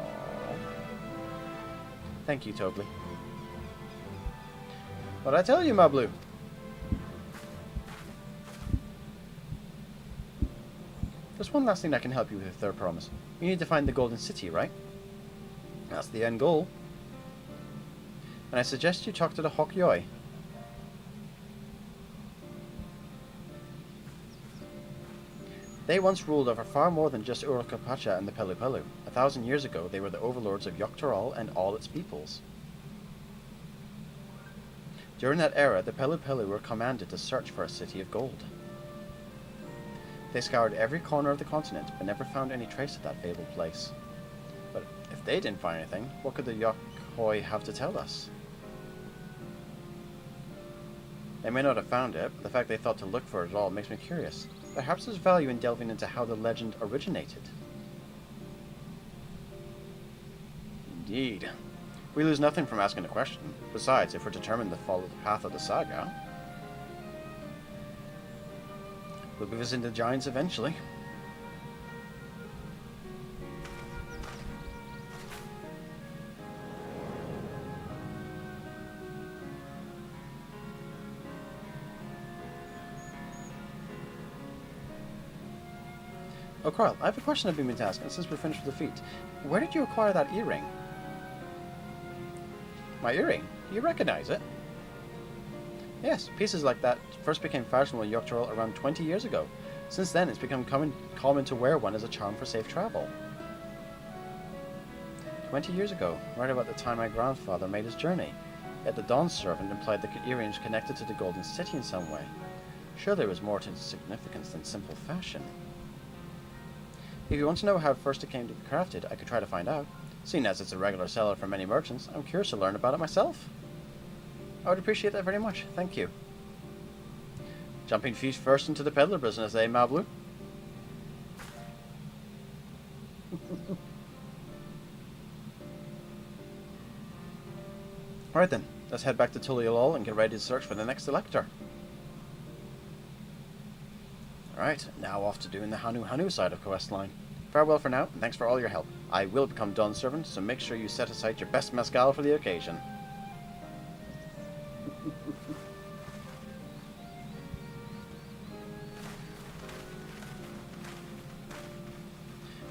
S1: Thank you, Tobli. What'd I tell you, Mablu? There's one last thing I can help you with, Third Promise. You need to find the Golden City, right? That's the end goal. And I suggest you talk to the Hokyoi. They once ruled over far more than just Uruk-Pacha and the Pelu Pelu. 1,000 years ago, they were the overlords of Yogg-Togthal and all its peoples. During that era, the Pelu Pelu were commanded to search for a city of gold. They scoured every corner of the continent, but never found any trace of that fabled place. But if they didn't find anything, what could the Yokhoi have to tell us? They may not have found it, but the fact they thought to look for it at all makes me curious. Perhaps there's value in delving into how the legend originated. Indeed. We lose nothing from asking a question. Besides, if we're determined to follow the path of the saga, we'll be visiting the giants eventually. Oh, Carl, I have a question I've been meaning to ask, and since we're finished with the feat, where did you acquire that earring? My earring? Do you recognize it? Yes, pieces like that first became fashionable in Yogg-Togthal around 20 years ago. Since then, it's become common to wear one as a charm for safe travel. 20 years ago, right about the time my grandfather made his journey, yet the Dawn servant implied the earrings connected to the Golden City in some way. Sure, there was more to its significance than simple fashion. If you want to know how first it came to be crafted, I could try to find out. Seeing as it's a regular seller for many merchants, I'm curious to learn about it myself. I would appreciate that very much, thank you. Jumping feet first into the peddler business, eh, Mablu? Alright then, let's head back to Tuliolol and get ready to search for the next elector. Alright, now off to doing the Hanu Hanu side of questline. Farewell for now, and thanks for all your help. I will become Dawn's servant, so make sure you set aside your best mezcal for the occasion.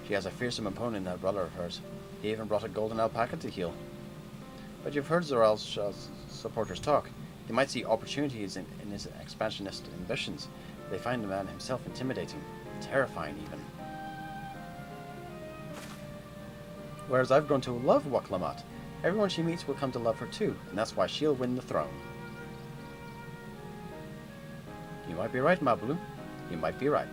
S1: She has a fearsome opponent, that brother of hers. He even brought a golden alpaca to heal. But you've heard Zoral's supporters talk. They might see opportunities in his expansionist ambitions. They find the man himself intimidating, terrifying even. Whereas I've grown to love Waklamat. Everyone she meets will come to love her too, and that's why she'll win the throne. You might be right, Mablu. You might be right.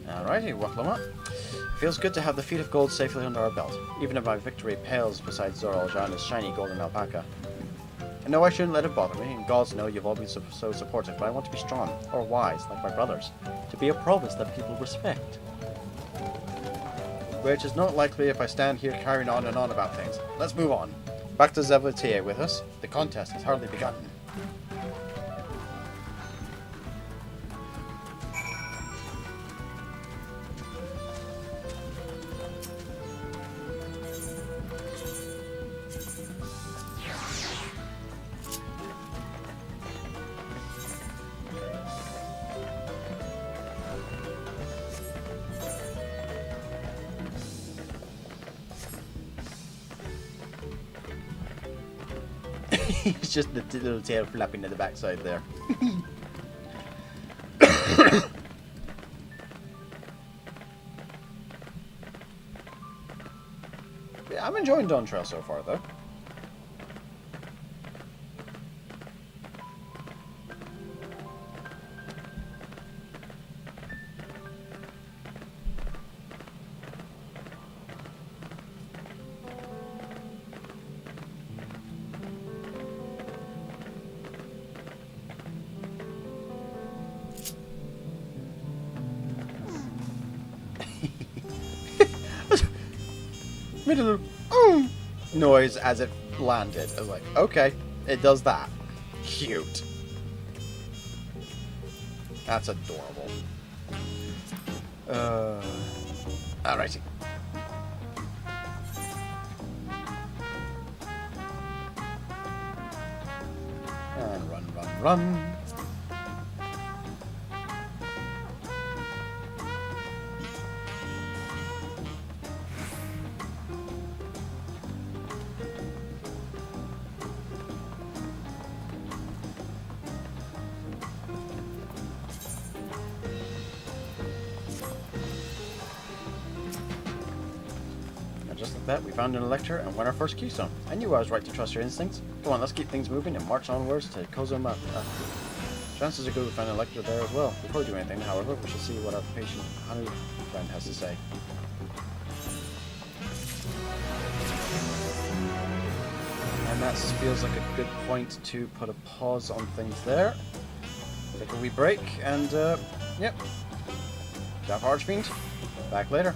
S1: Alrighty, Waklamat. Feels good to have the feet of gold safely under our belt, even if my victory pales beside Zoral Jana's shiny golden alpaca. I know I shouldn't let it bother me, and gods know you've all been so supportive, but I want to be strong, or wise, like my brothers, to be a province that people respect. Which is not likely if I stand here carrying on and on about things. Let's move on. Back to Zevlatia with us. The contest has hardly begun. It's just the little tail flapping to the backside there. Yeah, I'm enjoying Dawntrail so far, though. Made a little noise as it landed. I was like, okay, it does that. Cute. That's adorable. Alrighty. And run, run, run. Just like that, we found an elector and won our first keystone. I knew I was right to trust your instincts. Come on, let's keep things moving and march onwards to Kozoma. Chances are good we find an elector there as well. Before we do anything, however, we should see what our patient Hanu friend has to say. And that feels like a good point to put a pause on things there. Take a wee break, and yep. JaffaArchfiend, back later.